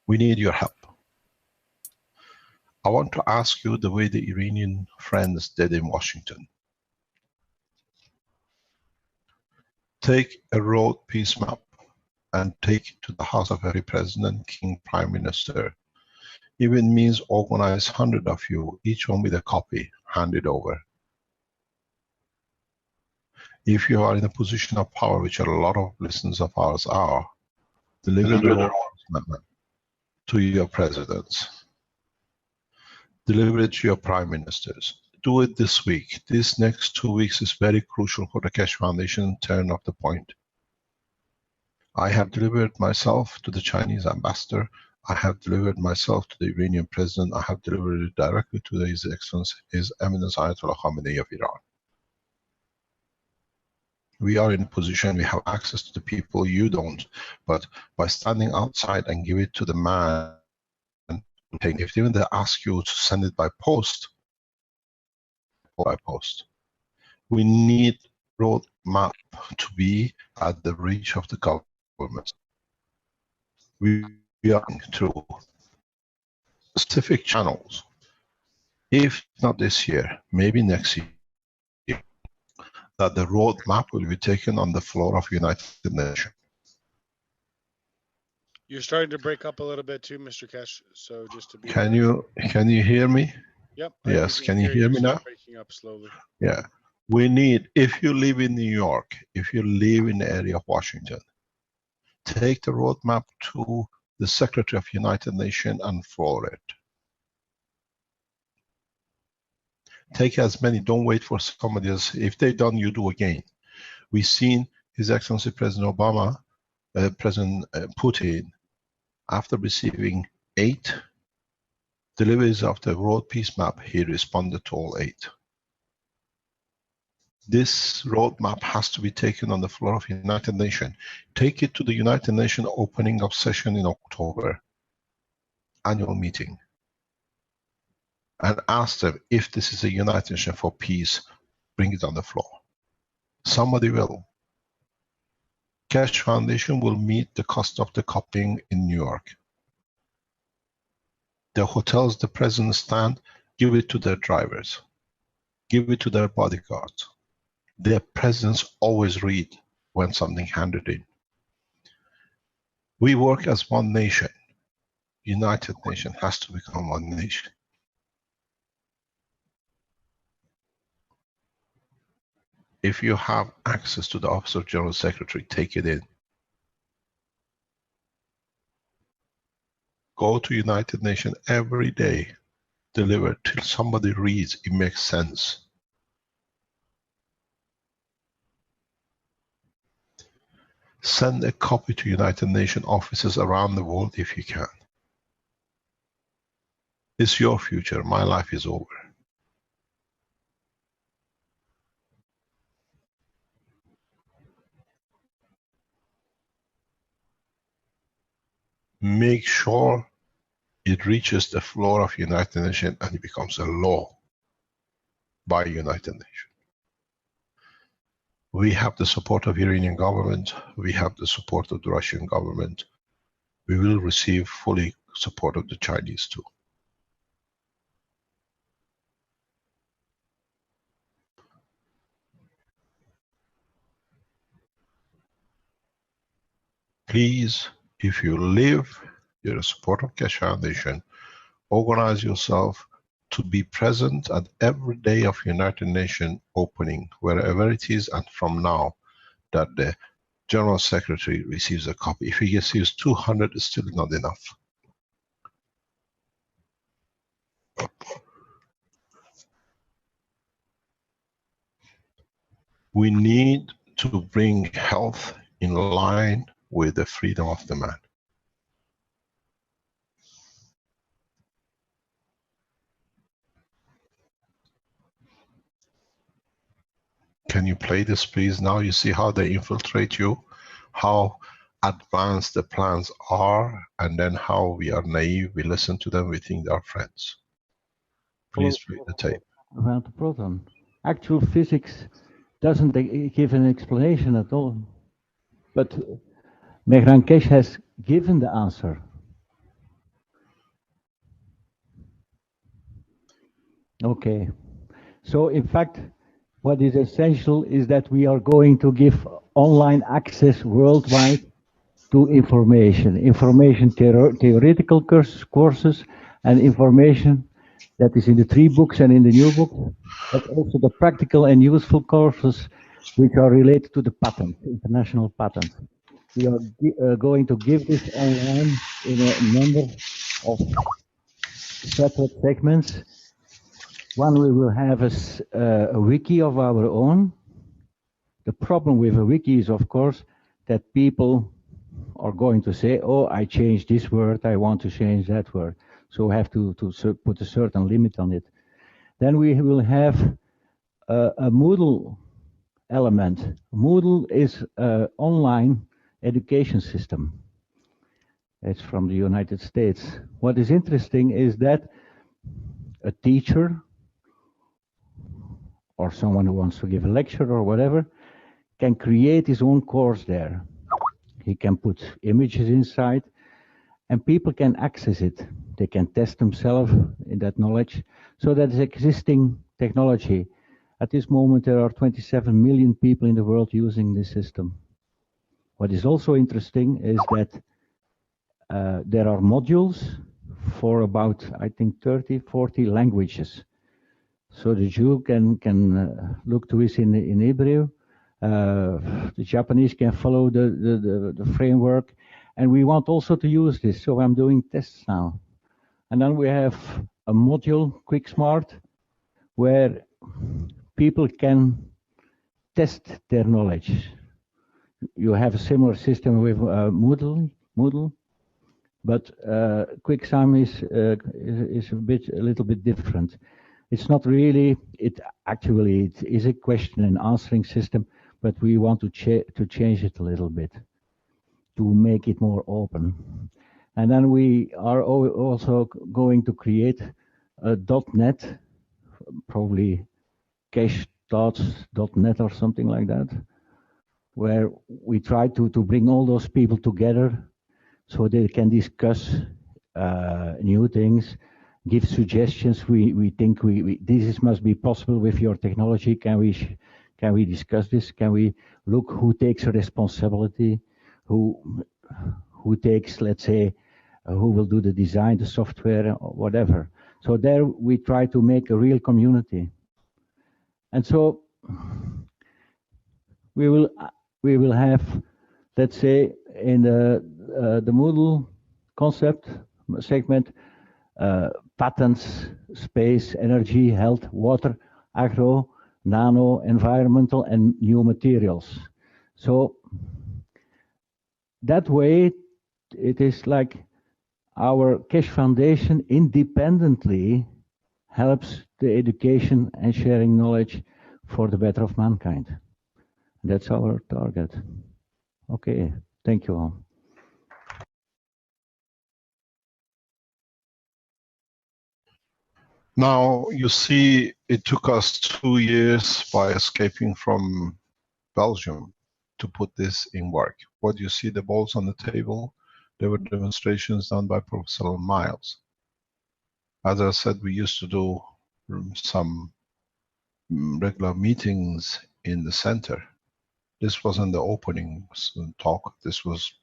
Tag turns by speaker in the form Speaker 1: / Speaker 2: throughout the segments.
Speaker 1: We need your help. I want to ask you the way the Iranian friends did in Washington. Take a road peace map and take it to the house of every president, king, prime minister. Even means organize 100 of you, each one with a copy, hand it over. If you are in a position of power, which a lot of listeners of ours are, deliver the road map to your presidents. Deliver it to your prime ministers. Do it this week. This next 2 weeks is very crucial for the Keshe Foundation turn of the point. I have delivered myself to the Chinese ambassador. I have delivered myself to the Iranian president. I have delivered it directly to His Excellency, His Eminence Ayatollah Khamenei of Iran. We are in a position, we have access to the people, you don't. But by standing outside and give it to the man, if even they ask you to send it by post, we need roadmap to be at the reach of the government. We are through specific channels. If not this year, maybe next year, that the roadmap will be taken on the floor of United Nations.
Speaker 2: You're starting to break up a little bit too, Mr. Keshe. So just to be.
Speaker 1: Can you hear me?
Speaker 2: Yep.
Speaker 1: Yes. Can you hear me now?
Speaker 2: Breaking up slowly.
Speaker 1: Yeah. We need, if you live in New York, if you live in the area of Washington, take the roadmap to the Secretary of United Nations and floor it. Take as many, don't wait for somebody else. If they done, you do again. We've seen His Excellency President Obama, President Putin, after receiving 8 deliveries of the road peace map, he responded to all 8. This roadmap has to be taken on the floor of United Nations. Take it to the United Nations opening of session in October, annual meeting, and ask them if this is a United Nations for peace, bring it on the floor. Somebody will. Keshe Foundation will meet the cost of the copying in New York. The hotels the presidents stand, give it to their drivers. Give it to their bodyguards. Their presidents always read when something handed in. We work as one nation. United Nations has to become one nation. If you have access to the Office of General Secretary, take it in. Go to United Nations every day, deliver till somebody reads, it makes sense. Send a copy to United Nations offices around the world if you can. It's your future, my life is over. Make sure it reaches the floor of United Nations and it becomes a law by United Nations. We have the support of Iranian government, we have the support of the Russian government. We will receive fully support of the Chinese too. Please, if you live, you're a supporter of Keshe Foundation, organize yourself to be present at every day of United Nations opening, wherever it is, and from now, that the General Secretary receives a copy. If he receives 200, it's still not enough. We need to bring health in line with the freedom of the man. Can you play this please? Now you see how they infiltrate you, how advanced the plans are, and then how we are naive, we listen to them, we think they are friends. Please play the tape.
Speaker 3: Around the proton. Actual physics doesn't give an explanation at all. But Mehran Keshe has given the answer. Okay. So in fact, what is essential is that we are going to give online access worldwide to information, theoretical courses, and information that is in the 3 books and in the new book, but also the practical and useful courses which are related to the patent, international patent. We are going to give this online in a number of separate segments. One, we will have a wiki of our own. The problem with a wiki is, of course, that people are going to say, oh, I changed this word, I want to change that word. So we have to put a certain limit on it. Then we will have a Moodle element. Moodle is an online education system. It's from the United States. What is interesting is that a teacher or someone who wants to give a lecture or whatever can create his own course there. He can put images inside and people can access it. They can test themselves in that knowledge. So that is existing technology. At this moment, there are 27 million people in the world using this system. What is also interesting is that there are modules for about, I think, 30, 40 languages. So the Jew can look to this in Hebrew. The Japanese can follow the framework. And we want also to use this. So I'm doing tests now. And then we have a module, Quick Smart, where people can test their knowledge. You have a similar system with Moodle, but QuickSime is a little bit different. It's not really. It is a question and answering system, but we want to change it a little bit to make it more open. And then we are also going to create a .NET, probably cache.net or something like that, where we try to bring all those people together so they can discuss new things, give suggestions. We think this must be possible with your technology. Can we discuss this? Can we look who takes a responsibility? Who takes, let's say, who will do the design, the software, or whatever. So there we try to make a real community. And so we will have, let's say, in the Moodle concept segment, patents, space, energy, health, water, agro, nano, environmental, and new materials. So that way, it is like our Keshe Foundation independently helps the education and sharing knowledge for the better of mankind. That's our target. Okay, thank you all.
Speaker 1: Now, you see, it took us 2 years by escaping from Belgium to put this in work. What you see, the balls on the table, there were demonstrations done by Professor Miles. As I said, we used to do some regular meetings in the center. This wasn't the opening talk. This was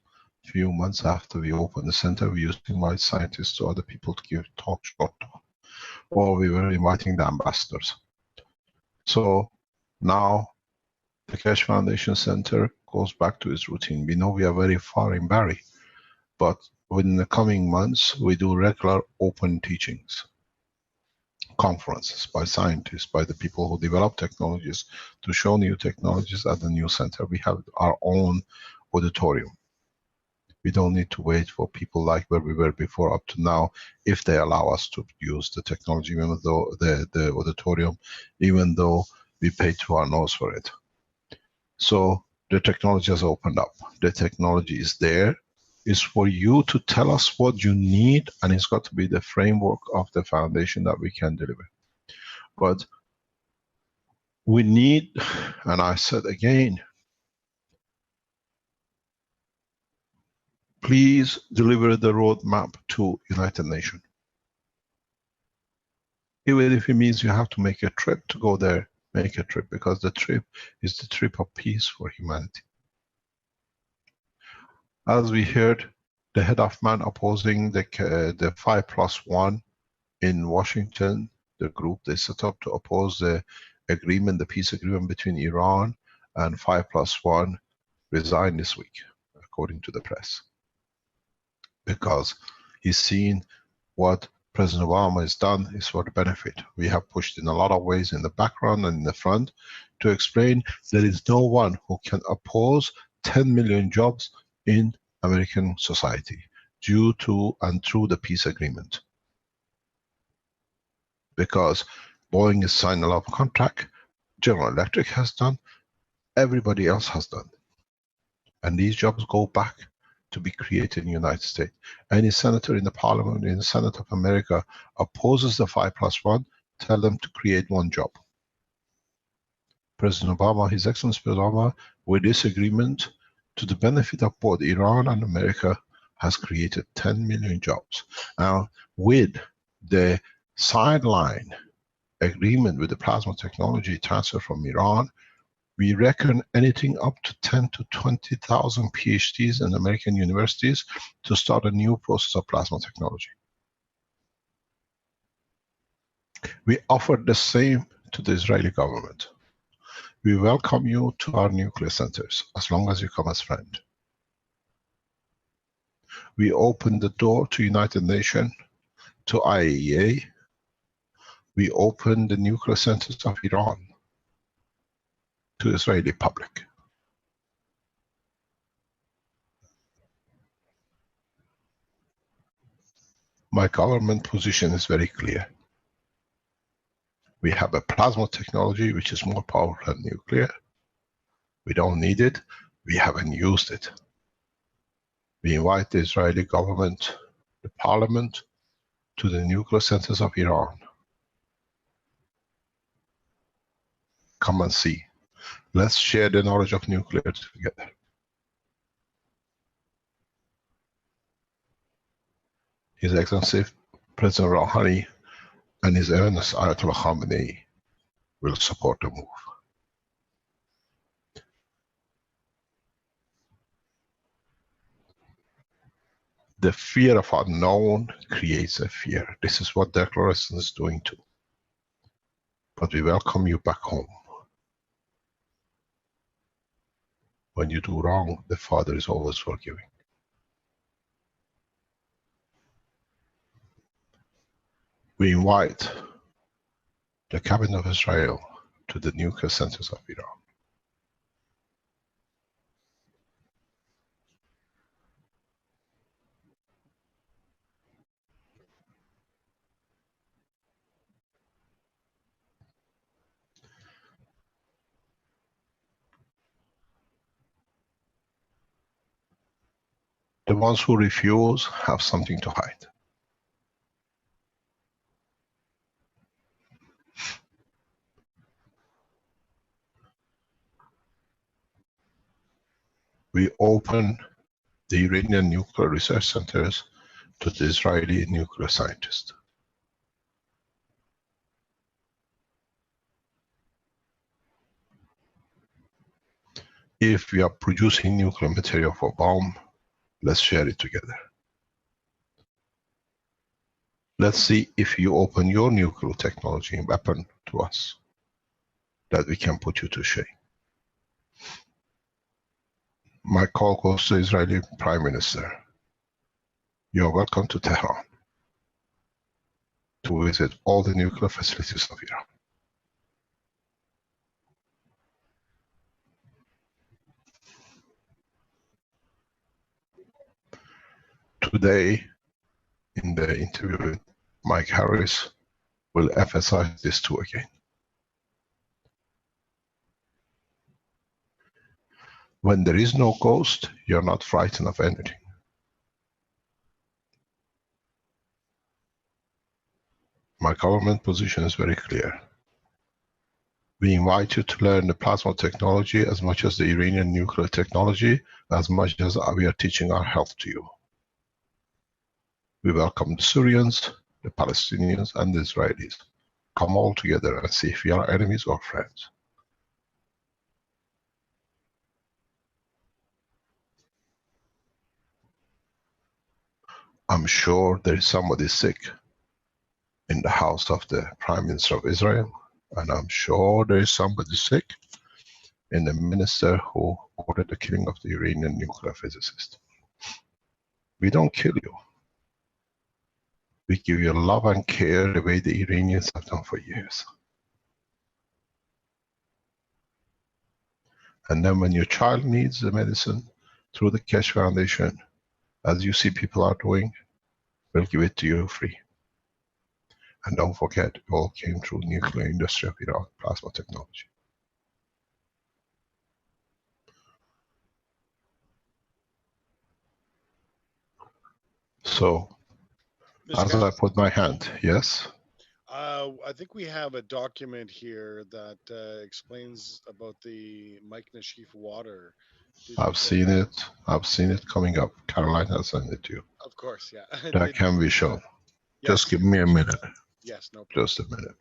Speaker 1: a few months after we opened the center. We used to invite scientists to other people to give talk, short talk, or we were inviting the ambassadors. So now the Keshe Foundation Center goes back to its routine. We know we are very far in Barry, but within the coming months, we do regular open teachings, conferences by scientists, by the people who develop technologies to show new technologies at the new center. We have our own auditorium. We don't need to wait for people like where we were before up to now, if they allow us to use the technology, even though the auditorium, even though we pay through our nose for it. So the technology has opened up. The technology is there. It's for you to tell us what you need, and it's got to be the framework of the foundation that we can deliver. But we need, and I said again, please deliver the roadmap to United Nations. Even if it means you have to make a trip to go there, make a trip, because the trip is the trip of peace for humanity. As we heard, the head of man opposing the 5+1 in Washington, the group they set up to oppose the agreement, the peace agreement between Iran and 5+1, resigned this week, according to the press, because he's seen what President Obama has done is for the benefit. We have pushed in a lot of ways in the background and in the front to explain there is no one who can oppose 10 million jobs in American society due to and through the peace agreement. Because Boeing has signed a lot of contract, General Electric has done, everybody else has done. And these jobs go back to be created in the United States. Any senator in the parliament, in the Senate of America, opposes the 5+1, tell them to create one job. President Obama, His Excellency President Obama, with this agreement, to the benefit of both Iran and America, has created 10 million jobs. Now, with the sideline agreement with the plasma technology transfer from Iran, we reckon anything up to 10 to 20,000 PhDs in American universities to start a new process of plasma technology. We offer the same to the Israeli government. We welcome you to our nuclear centers, as long as you come as friend. We open the door to United Nations, to IAEA. We open the nuclear centers of Iran to the Israeli public. My government position is very clear. We have a plasma technology which is more powerful than nuclear. We don't need it. We haven't used it. We invite the Israeli government, the parliament, to the nuclear centers of Iran. Come and see. Let's share the knowledge of nuclear together. His Excellency President Rouhani and His Eminence Ayatollah Khamenei will support the move. The fear of unknown creates a fear. This is what declaration is doing too. But we welcome you back home. When you do wrong, the Father is always forgiving. We invite the Cabinet of Israel to the nuclear centers of Iran. The ones who refuse have something to hide. We open the Iranian nuclear research centers to the Israeli nuclear scientists. If we are producing nuclear material for bomb, let's share it together. Let's see if you open your nuclear technology and weapon to us, that we can put you to shame. My call goes to the Israeli Prime Minister. You are welcome to Tehran to visit all the nuclear facilities of Iran. Today, in the interview with Mike Harris, will emphasize this too again. When there is no ghost, you're not frightened of anything. My government position is very clear. We invite you to learn the plasma technology as much as the Iranian nuclear technology, as much as we are teaching our health to you. We welcome the Syrians, the Palestinians, and the Israelis. come all together and see if we are enemies or friends. I'm sure there is somebody sick in the house of the Prime Minister of Israel, and I'm sure there is somebody sick in the minister who ordered the killing of the Iranian nuclear physicist. We don't kill you. We give you love and care the way the Iranians have done for years. And then when your child needs the medicine, through the Keshe Foundation, as you see people are doing, we'll give it to you free. And don't forget, it all came through nuclear industry of Iran, plasma technology. So,
Speaker 2: Mr.
Speaker 1: as
Speaker 2: Keshe,
Speaker 1: I put my hand, yes?
Speaker 2: I think we have a document here that explains about the Mike Nashif water.
Speaker 1: I've seen it. I've seen it coming up. Caroline has sent it to you.
Speaker 2: Of course, yeah.
Speaker 1: That can be shown.
Speaker 2: Yes.
Speaker 1: Just give me a minute.
Speaker 2: Yes, no problem.
Speaker 1: Just a minute.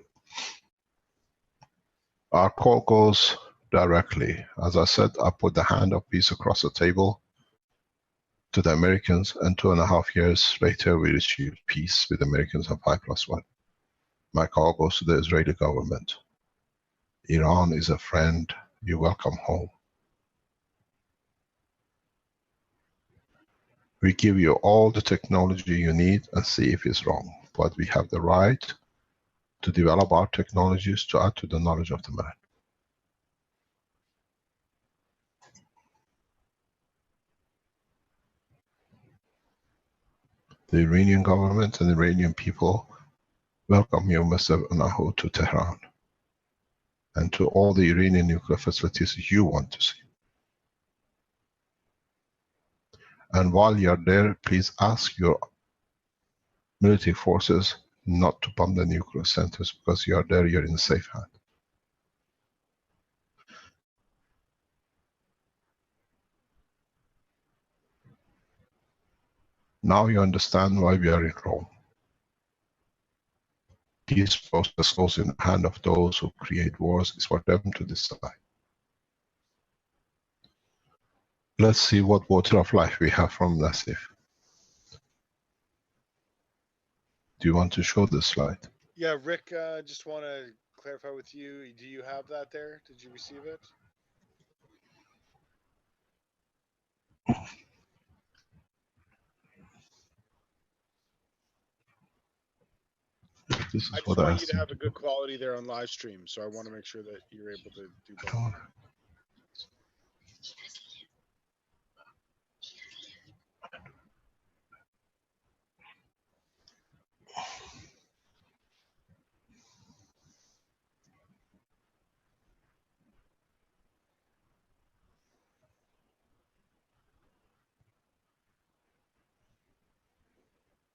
Speaker 1: Our call goes directly. As I said, I put the hand of peace across the table to the Americans, and 2.5 years later, we achieved peace with the Americans and 5+1. My call goes to the Israeli government. Iran is a friend. You're welcome home. We give you all the technology you need and see if it's wrong. But we have the right to develop our technologies to add to the knowledge of the man. The Iranian government and the Iranian people welcome you, Mr. Nahu, to Tehran and to all the Iranian nuclear facilities you want to see. And while you're there, please ask your military forces not to bomb the nuclear centers, because you are there, you're in safe hand. Now you understand why we are in Rome. Peace process goes in the hand of those who create wars. It's for them to decide. Let's see what water of life we have from Nassif. Do you want to show the slide?
Speaker 2: Yeah, Rick, just want to clarify with you. Do you have that there? Did you receive it?
Speaker 1: This is
Speaker 2: I
Speaker 1: what
Speaker 2: just
Speaker 1: I
Speaker 2: want you
Speaker 1: asked
Speaker 2: to
Speaker 1: him
Speaker 2: have
Speaker 1: to
Speaker 2: a
Speaker 1: do.
Speaker 2: good quality there on live stream, so I want to make sure that you're able to do both.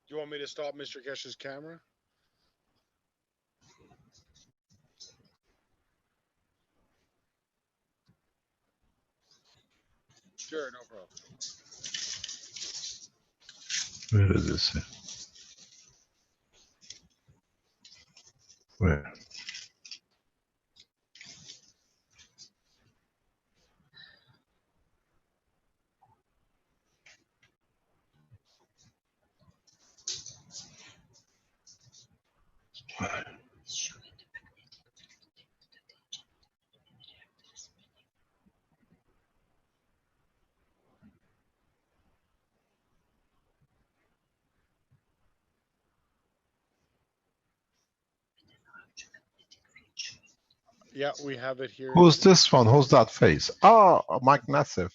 Speaker 2: Do you want me to stop Mr. Keshe's camera? Sure, no problem.
Speaker 1: Where is this? Where?
Speaker 2: Yeah, we have it here.
Speaker 1: Who's this one? Who's that face? Oh, Mike Nassif.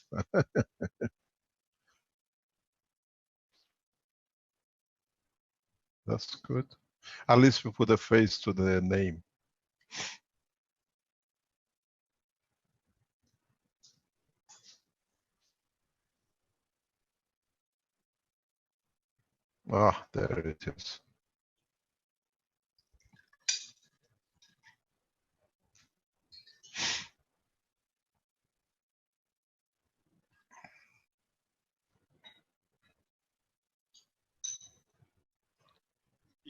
Speaker 1: That's good. At least we put a face to the name. Ah, there it is.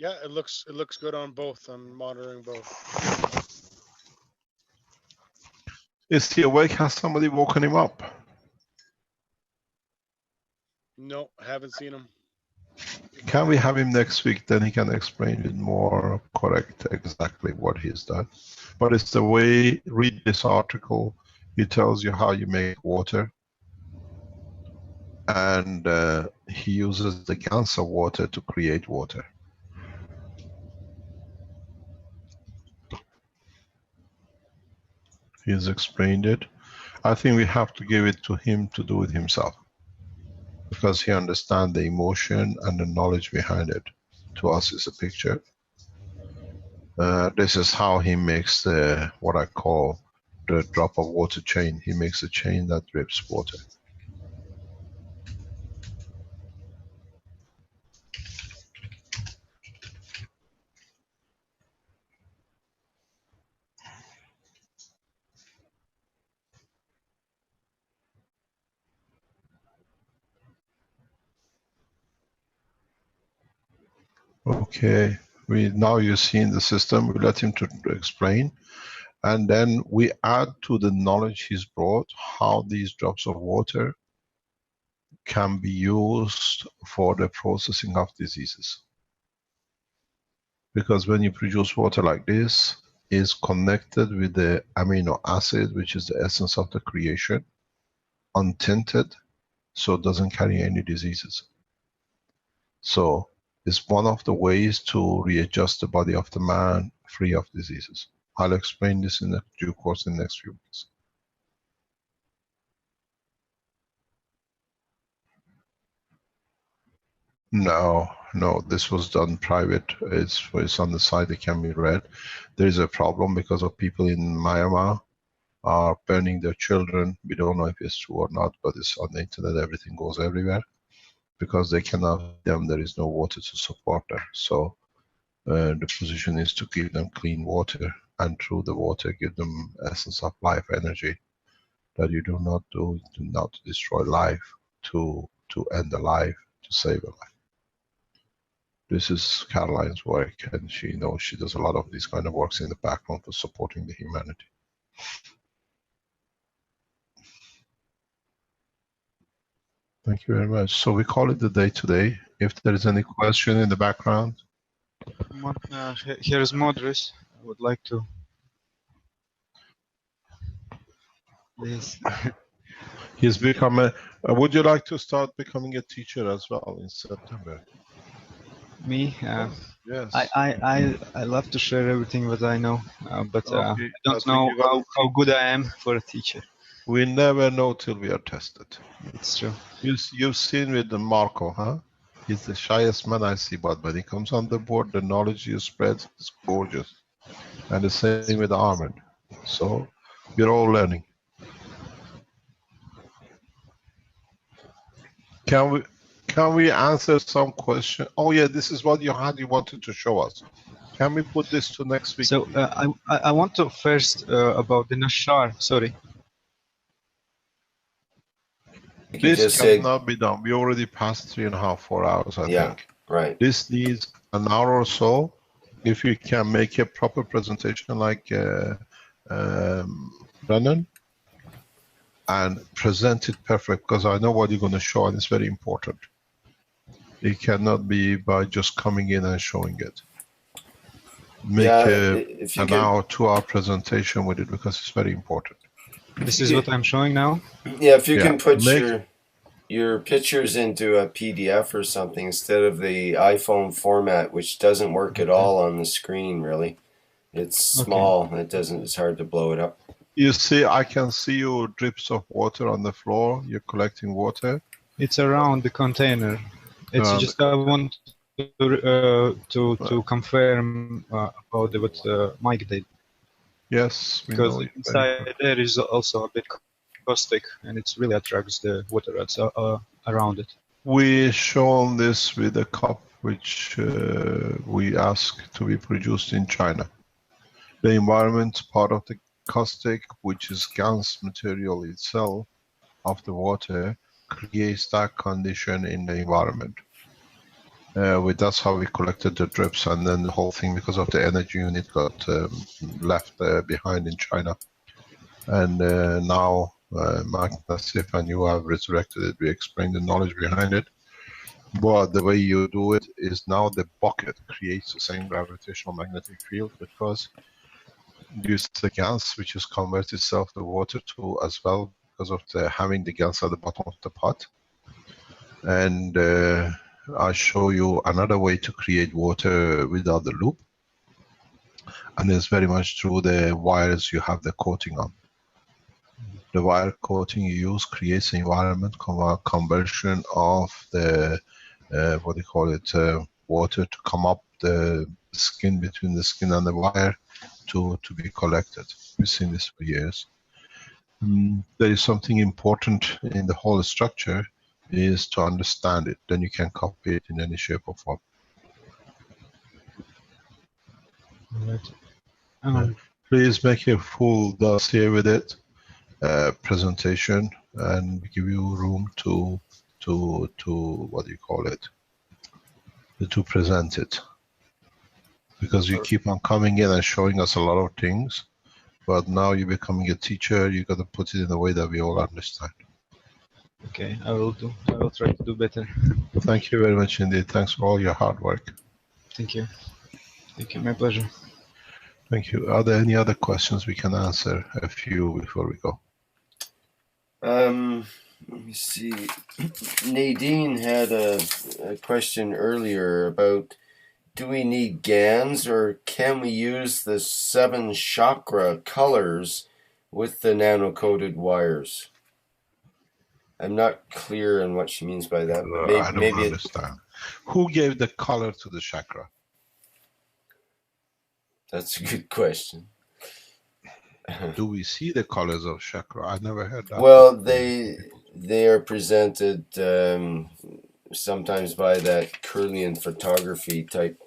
Speaker 2: Yeah, it looks good on both. I'm monitoring both.
Speaker 1: Is he awake? Has somebody woken him up?
Speaker 2: No, haven't seen him.
Speaker 1: Can we have him next week? Then he can explain it more correct exactly what he's done. But it's the way, read this article. It tells you how you make water. And he uses the cancer water to create water. He's explained it. I think we have to give it to him to do it himself, because he understands the emotion and the knowledge behind it. To us, it's a picture. This is how he makes the, what I call the drop of water chain. He makes a chain that drips water. Okay, now you've seen the system. We let him to explain, and then we add to the knowledge he's brought how these drops of water can be used for the processing of diseases. Because when you produce water like this, is connected with the amino acid, which is the essence of the creation, untinted, so it doesn't carry any diseases. So it's one of the ways to readjust the body of the man free of diseases. I'll explain this in the due course in the next few weeks. No, this was done private. It's on the side, it can be read. There is a problem because of people in Myanmar are burning their children. We don't know if it's true or not, but it's on the internet, everything goes everywhere. Because they cannot feed them, there is no water to support them. So the position is to give them clean water, and through the water give them essence of life energy. That you do not destroy life, to end a life, to save a life. This is Caroline's work, and she knows she does a lot of these kind of works in the background for supporting the humanity. Thank you very much. So we call it the day today. If there is any question in the background.
Speaker 4: Here is Modris. I would like to. Please.
Speaker 1: He's become a. Would you like to start becoming a teacher as well in September?
Speaker 4: Me?
Speaker 1: Yes.
Speaker 4: I love to share everything that I know, but
Speaker 1: Okay.
Speaker 4: I don't know how good I am for a teacher.
Speaker 1: We never know till we are tested.
Speaker 4: It's true.
Speaker 1: You've seen with the Marco, huh? He's the shyest man I see, but when he comes on the board, the knowledge he spreads is gorgeous. And the same with Ahmed. So we're all learning. Can we answer some question? Oh yeah, this is what you wanted to show us. Can we put this to next week?
Speaker 4: So I want to first about the Nashar. Sorry.
Speaker 1: This cannot be done. We already passed 3.5, 4 hours, I think.
Speaker 5: Right.
Speaker 1: This needs an hour or so. If you can make a proper presentation like Brennan, and present it perfect, because I know what you're going to show, and it's very important. It cannot be by just coming in and showing it. Make an hour, 2 hour presentation with it, because it's very important.
Speaker 4: This is what I'm showing now?
Speaker 5: Yeah, if you can put your pictures into a PDF or something instead of the iPhone format, which doesn't work at all on the screen, really. It's small. It's hard to blow it up.
Speaker 1: You see, I can see your drips of water on the floor. You're collecting water.
Speaker 4: It's around the container. It's just I want to confirm about what Mike did.
Speaker 1: Yes,
Speaker 4: because inside there is also a bit caustic, and it really attracts the water that's around it.
Speaker 1: We shown this with a cup which we ask to be produced in China. The environment part of the caustic, which is GANS material itself of the water, creates that condition in the environment. That's how we collected the drips, and then the whole thing, because of the energy unit, got left behind in China. And now Mark Nassif and you have resurrected it. We explained the knowledge behind it. But the way you do it is now the bucket creates the same gravitational magnetic field, because use the gas, which is converts itself to water too as well, because of the having the gas at the bottom of the pot. And I show you another way to create water without the loop, and it's very much through the wires you have the coating on. The wire coating you use creates an environment conversion of the what do you call it, water to come up the skin, between the skin and the wire, to be collected. We've seen this for years. There is something important in the whole structure, is to understand it. Then you can copy it in any shape or form.
Speaker 4: Right.
Speaker 1: Please make a full dossier with it, presentation, and give you room to what do you call it, to present it. Because you keep on coming in and showing us a lot of things, but now you're becoming a teacher, you got to put it in a way that we all understand.
Speaker 4: Okay, I will do. I will try to do better.
Speaker 1: Thank you very much indeed. Thanks for all your hard work.
Speaker 4: Thank you. Thank you. My pleasure.
Speaker 1: Thank you. Are there any other questions we can answer? A few before we go.
Speaker 5: Let me see. Nadine had a question earlier about, do we need GANs, or can we use the 7 chakra colors with the nano-coated wires? I'm not clear on what she means by that.
Speaker 1: I don't understand. Who gave the color to the chakra?
Speaker 5: That's a good question.
Speaker 1: Do we see the colors of chakra? I never heard that.
Speaker 5: Well, they are presented sometimes by that Kirlian photography type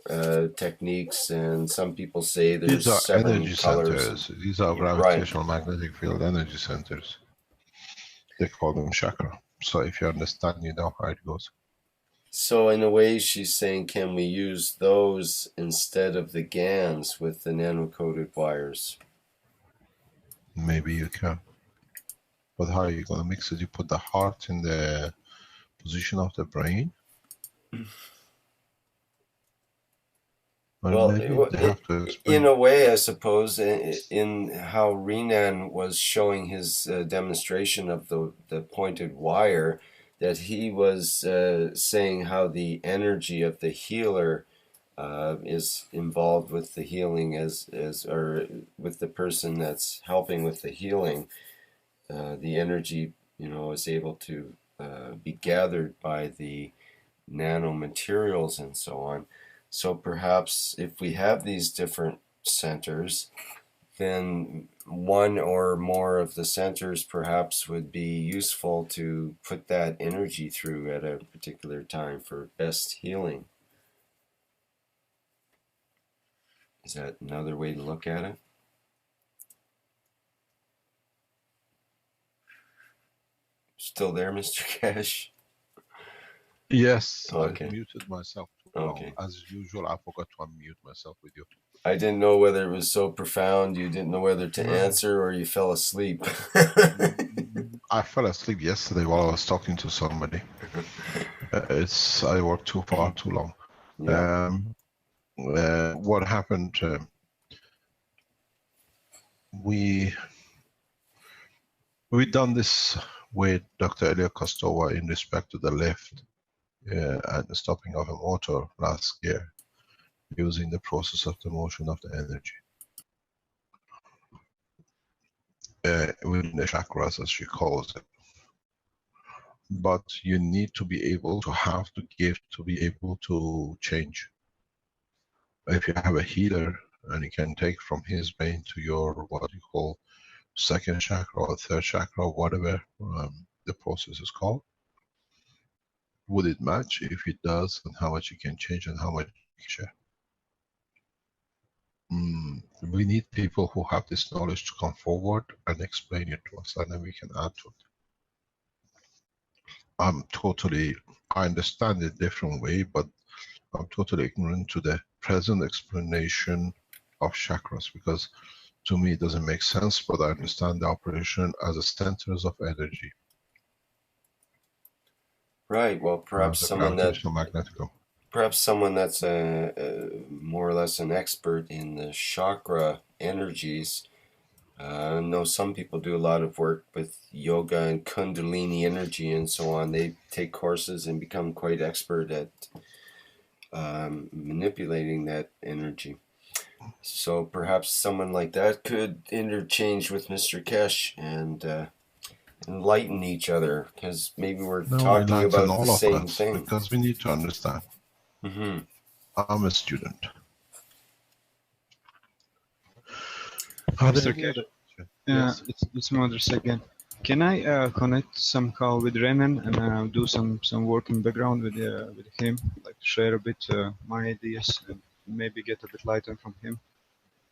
Speaker 5: techniques, and some people say there's
Speaker 1: these are
Speaker 5: 7
Speaker 1: energy
Speaker 5: colors.
Speaker 1: centers. These are gravitational magnetic field energy centers. They call them chakra. So if you understand, you know how it goes.
Speaker 5: So in a way, she's saying, can we use those instead of the GANs with the nano-coated wires?
Speaker 1: Maybe you can. But how are you going to mix it? You put the heart in the position of the brain?
Speaker 5: Well, in a way, I suppose, in how Renan was showing his demonstration of the pointed wire, that he was saying how the energy of the healer is involved with the healing, or with the person that's helping with the healing. The energy, is able to be gathered by the nanomaterials and so on. So perhaps if we have these different centers, then one or more of the centers perhaps would be useful to put that energy through at a particular time for best healing. Is that another way to look at it? Still there, Mr. Cash?
Speaker 1: Yes,
Speaker 5: okay.
Speaker 1: I muted myself too
Speaker 5: long.
Speaker 1: As usual, I forgot to unmute myself with you.
Speaker 5: I didn't know whether it was so profound you didn't know whether to answer, or you fell asleep.
Speaker 1: I fell asleep yesterday while I was talking to somebody. I worked too long. Yeah. What happened? We done this with Dr. Elia Kostova in respect to the lift and the stopping of a motor last year, using the process of the motion of the energy within the chakras, as she calls it. But you need to be able to have the gift to be able to change. If you have a healer and he can take from his vein to your, what you call, second chakra or third chakra, whatever the process is called, would it match? If it does, and how much you can change and how much you can share. We need people who have this knowledge to come forward and explain it to us, and then we can add to it. I understand it a different way, but I'm totally ignorant to the present explanation of chakras, because to me it doesn't make sense, but I understand the operation as a centers of energy.
Speaker 5: Right. Well, perhaps
Speaker 1: The
Speaker 5: someone that's more or less an expert in the chakra energies. I know some people do a lot of work with yoga and Kundalini energy and so on. They take courses and become quite expert at manipulating that energy. So perhaps someone like that could interchange with Mr. Kesh and enlighten each other, because maybe we're talking about the same thing.
Speaker 1: Because we need to understand.
Speaker 5: Mm-hmm.
Speaker 1: I'm a student.
Speaker 4: Mr. Kesh,
Speaker 1: yes.
Speaker 4: it's Modris again. Can I connect somehow with Renan and do some work in background with him, like share a bit my ideas and maybe get a bit lighter from him?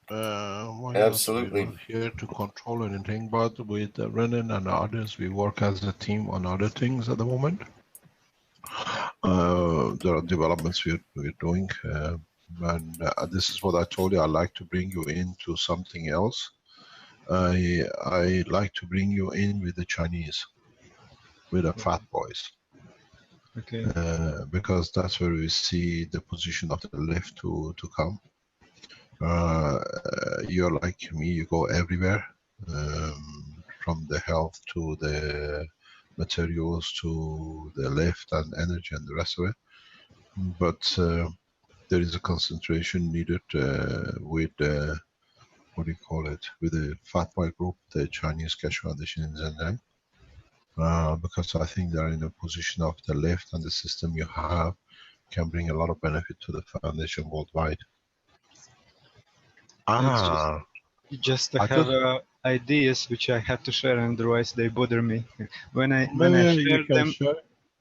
Speaker 5: Absolutely.
Speaker 1: We're not here to control anything, but with Renan and others, we work as a team on other things at the moment. There are developments we're doing, and this is what I told you. I'd like to bring you into something else. I like to bring you in with the Chinese, with the fat boys.
Speaker 4: Okay.
Speaker 1: Because that's where we see the position of the left to come. You're like me, you go everywhere, from the health to the materials to the left and energy and the rest of it. But there is a concentration needed with what do you call it, with the Fat Boy group, the Chinese Keshe Foundation in Zhejiang. Because I think they're in a position of the left, and the system you have can bring a lot of benefit to the foundation worldwide.
Speaker 4: Just to have ideas which I have to share, otherwise they bother me. When I share them,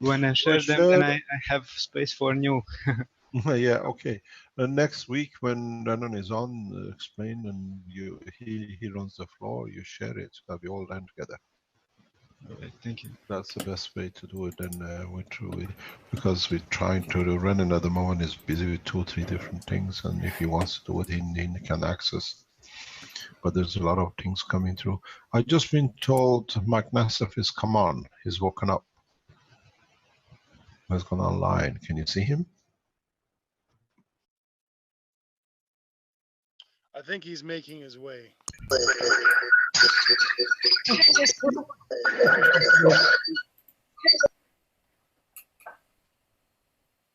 Speaker 4: then I have space for new.
Speaker 1: Yeah, okay. Next week when Renan is on, explain, and he runs the floor, you share it, that we all learn together.
Speaker 4: Okay, thank you.
Speaker 1: That's the best way to do it, and because we're trying to do. Renan at the moment is busy with 2 or 3 different things, and if he wants to do it, he can access. But there's a lot of things coming through. I've just been told Mike Nassif is come on. He's woken up. He's gone online. Can you see him?
Speaker 2: I think he's making his way.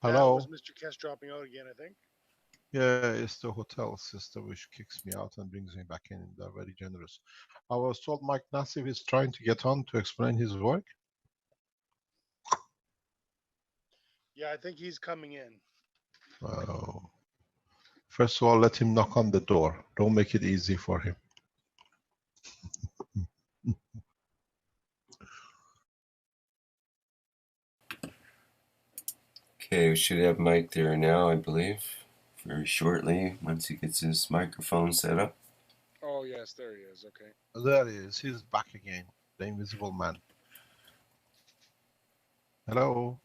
Speaker 1: Hello?
Speaker 2: Was Mr. Kesh dropping out again, I think?
Speaker 1: Yeah, it's the hotel system which kicks me out and brings me back in. They're very generous. I was told Mike Nassif is trying to get on to explain his work.
Speaker 2: Yeah, I think he's coming in.
Speaker 1: Oh. First of all, let him knock on the door. Don't make it easy for him.
Speaker 5: Okay, we should have Mike there now, I believe, very shortly, once he gets his microphone set up.
Speaker 2: Oh, yes, there he is. Okay.
Speaker 1: There he is. He's back again. The invisible man. Hello?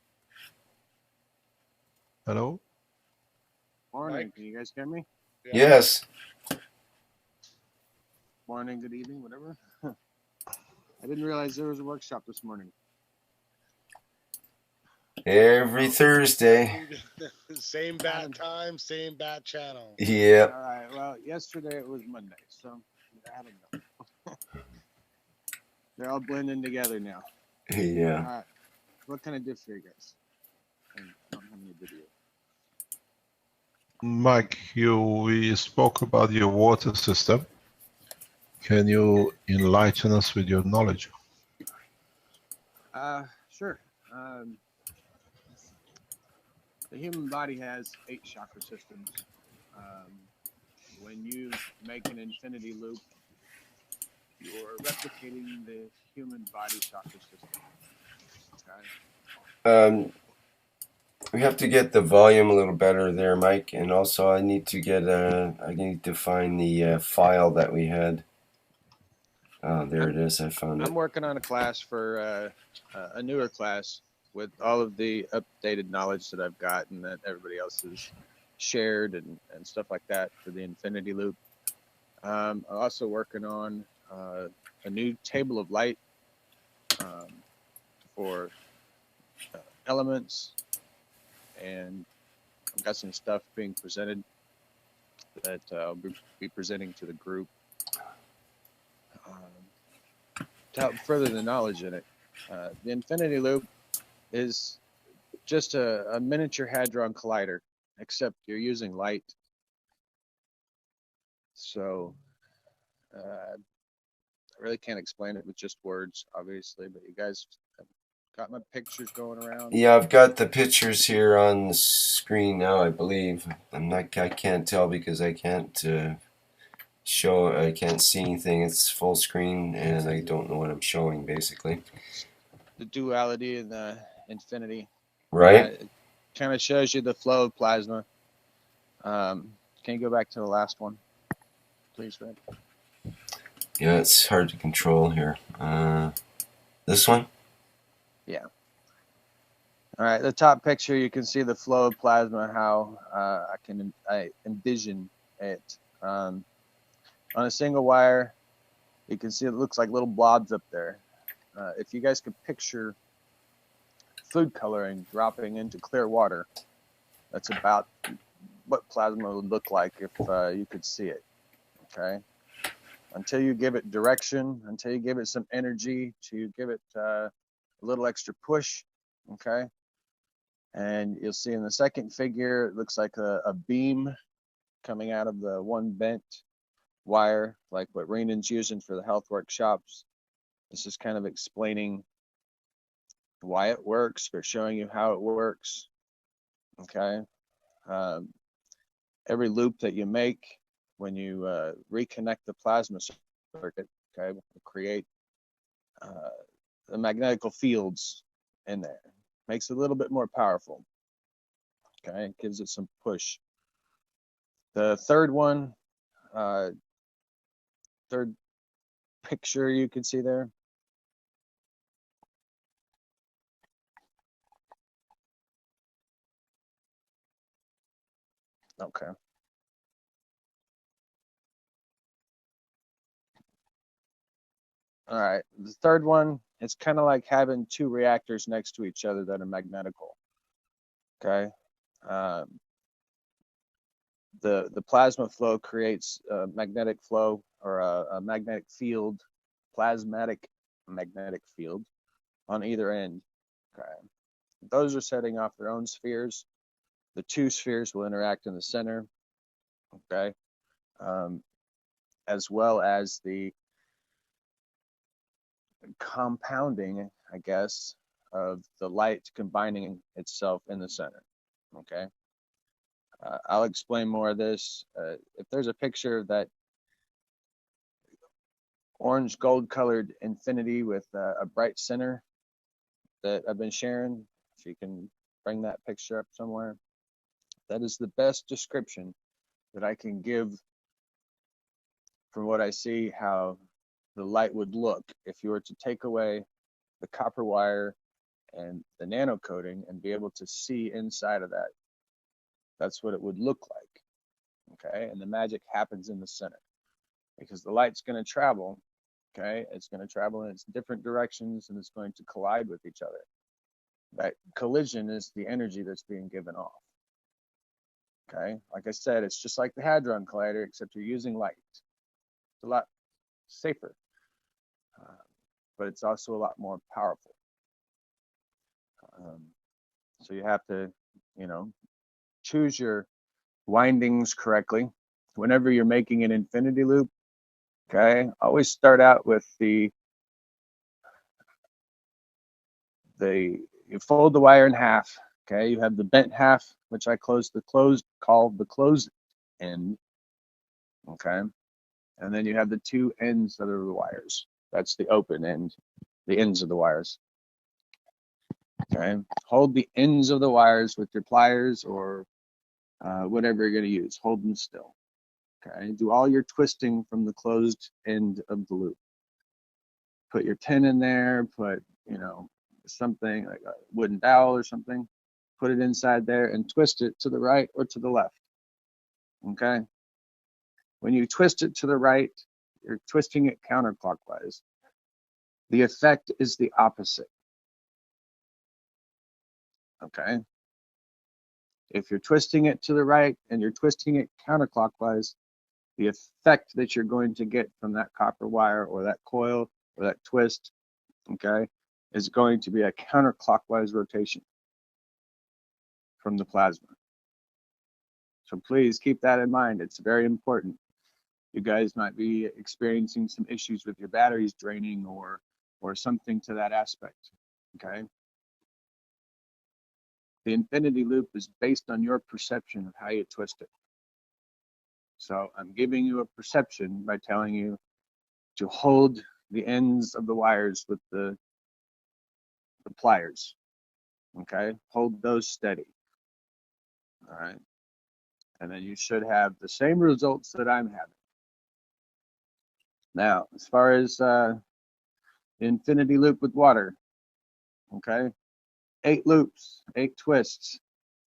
Speaker 1: Hello?
Speaker 6: Morning.
Speaker 2: Mike?
Speaker 6: Can you guys hear me?
Speaker 2: Yeah.
Speaker 5: Yes.
Speaker 6: Morning, good evening, whatever. I didn't realize there was a workshop this morning.
Speaker 5: Every Thursday.
Speaker 2: Same bat time, same bat channel.
Speaker 5: Yeah.
Speaker 6: All right. Well, yesterday it was Monday, so I don't know. They're all blending together now.
Speaker 5: Yeah.
Speaker 6: All right. What can I do for you guys? I don't have any video.
Speaker 1: Mike, we spoke about your water system. Can you enlighten us with your knowledge?
Speaker 6: Sure. The human body has 8 chakra systems. When you make an infinity loop, you're replicating the human body chakra system. Okay.
Speaker 5: We have to get the volume a little better there, Mike, and also I need to find the file that we had. Oh, there it is. I found it.
Speaker 6: I'm working on a class for a newer class with all of the updated knowledge that I've gotten that everybody else has shared and stuff like that for the infinity loop. I'm also working on a new table of light for elements, and I've got some stuff being presented that I'll be presenting to the group to help further the knowledge in it. The infinity loop is just a miniature hadron collider, except you're using light. So I really can't explain it with just words, obviously, but you guys have got my pictures going around.
Speaker 5: Yeah, I've got the pictures here on the screen now, I believe. I can't tell because I can't I can't see anything. It's full screen and I don't know what I'm showing, basically.
Speaker 6: The duality and the infinity.
Speaker 5: Right?
Speaker 6: It kind of shows you the flow of plasma. Can you go back to the last one, please, Red?
Speaker 5: Yeah, it's hard to control here. This one?
Speaker 6: Yeah. All right, the top picture, you can see the flow of plasma, how I envision it. On a single wire, you can see it looks like little blobs up there. If you guys could picture food coloring dropping into clear water, that's about what plasma would look like if you could see it, okay? Until you give it direction, until you give it some energy, till you give it a little extra push, okay? And you'll see in the second figure, it looks like a beam coming out of the one bent wire, like what Renan's using for the health workshops. This is kind of explaining why it works, or showing you how it works, okay? Every loop that you make, when you reconnect the plasma circuit, okay, will create the magnetical fields in there. Makes it a little bit more powerful, okay? It gives it some push. The third one, third picture you can see there. Okay. All right, the third one, it's kind of like having two reactors next to each other that are magnetical, okay? The plasma flow creates a magnetic flow, or a magnetic field, plasmatic magnetic field on either end, okay? Those are setting off their own spheres. The two spheres will interact in the center, okay? As well as the compounding, I guess, of the light combining itself in the center, okay? I'll explain more of this. If there's a picture of that orange gold colored infinity with a bright center that I've been sharing, if you can bring that picture up somewhere, that is the best description that I can give from what I see, how the light would look if you were to take away the copper wire and the nano coating and be able to see inside of that. That's what it would look like, okay? And the magic happens in the center, because the light's going to travel, okay? It's going to travel in its different directions, and it's going to collide with each other. That collision is the energy that's being given off, okay? Like I said, it's just like the Hadron Collider, except you're using light. It's a lot safer, but it's also a lot more powerful. So you have to, choose your windings correctly. Whenever you're making an infinity loop, okay, always start out with you fold the wire in half, okay? You have the bent half, which I call the closed end, okay? And then you have the two ends that are the wires. That's the open end, the ends of the wires. Okay, hold the ends of the wires with your pliers or whatever you're going to use. Hold them still. Okay, do all your twisting from the closed end of the loop. Put your pin in there, put, something like a wooden dowel or something, put it inside there and twist it to the right or to the left. Okay. When you twist it to the right, you're twisting it counterclockwise. The effect is the opposite. Okay. If you're twisting it to the right and you're twisting it counterclockwise, the effect that you're going to get from that copper wire or that coil or that twist, okay, is going to be a counterclockwise rotation from the plasma. So please keep that in mind. It's very important. You guys might be experiencing some issues with your batteries draining or something to that aspect, okay? The infinity loop is based on your perception of how you twist it. So I'm giving you a perception by telling you to hold the ends of the wires with the pliers, okay? Hold those steady, all right? And then you should have the same results that I'm having. Now, as far as the infinity loop with water, okay? 8 loops, 8 twists.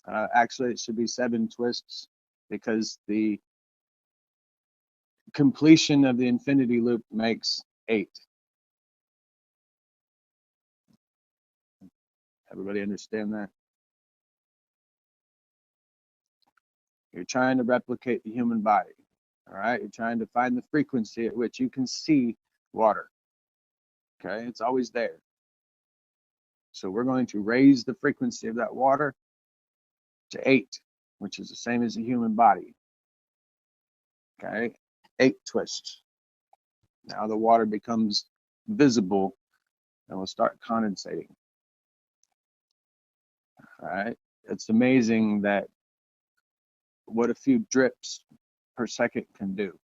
Speaker 6: Actually, it should be 7 twists because the completion of the infinity loop makes 8. Everybody understand that? You're trying to replicate the human body, all right? You're trying to find the frequency at which you can see water, okay? It's always there. So we're going to raise the frequency of that water to 8, which is the same as the human body, okay? 8 twists. Now the water becomes visible and will start condensating. All right. It's amazing that what a few drips per second can do.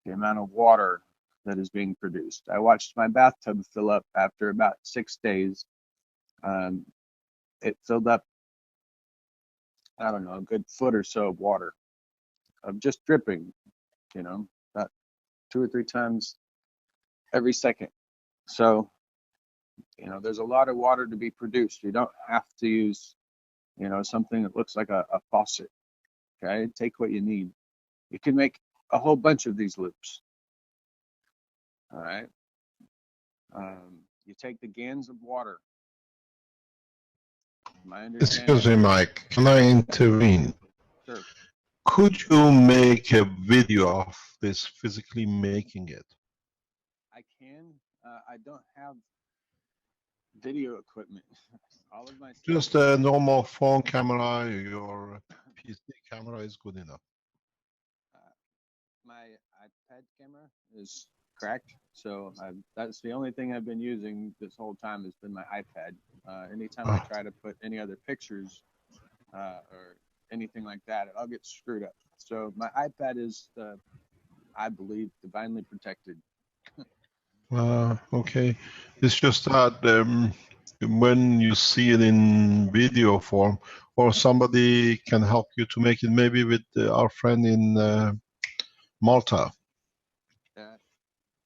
Speaker 6: The amount of water that is being produced. I watched my bathtub fill up after about 6 days. It filled up, I don't know, a good foot or so of water of just dripping, you know, about 2 or 3 times every second. So, you know, there's a lot of water to be produced. You don't have to use, you know, something that looks like a faucet. Okay, take what you need. You can make a whole bunch of these loops. All right. You take the gans of water. My understanding.
Speaker 1: Excuse me, Mike. Can I intervene?
Speaker 6: Sure.
Speaker 1: Could you make a video of this physically making it?
Speaker 6: I can. I don't have video equipment. All of my stuff.
Speaker 1: Just a normal phone camera, your PC camera is good enough.
Speaker 6: My iPad camera is cracked, so that's the only thing I've been using this whole time has been my iPad. Anytime I try to put any other pictures or anything like that, I'll get screwed up. So my iPad is, I believe, divinely protected.
Speaker 1: Okay. It's just that when you see it in video form, or somebody can help you to make it, maybe with our friend in Malta,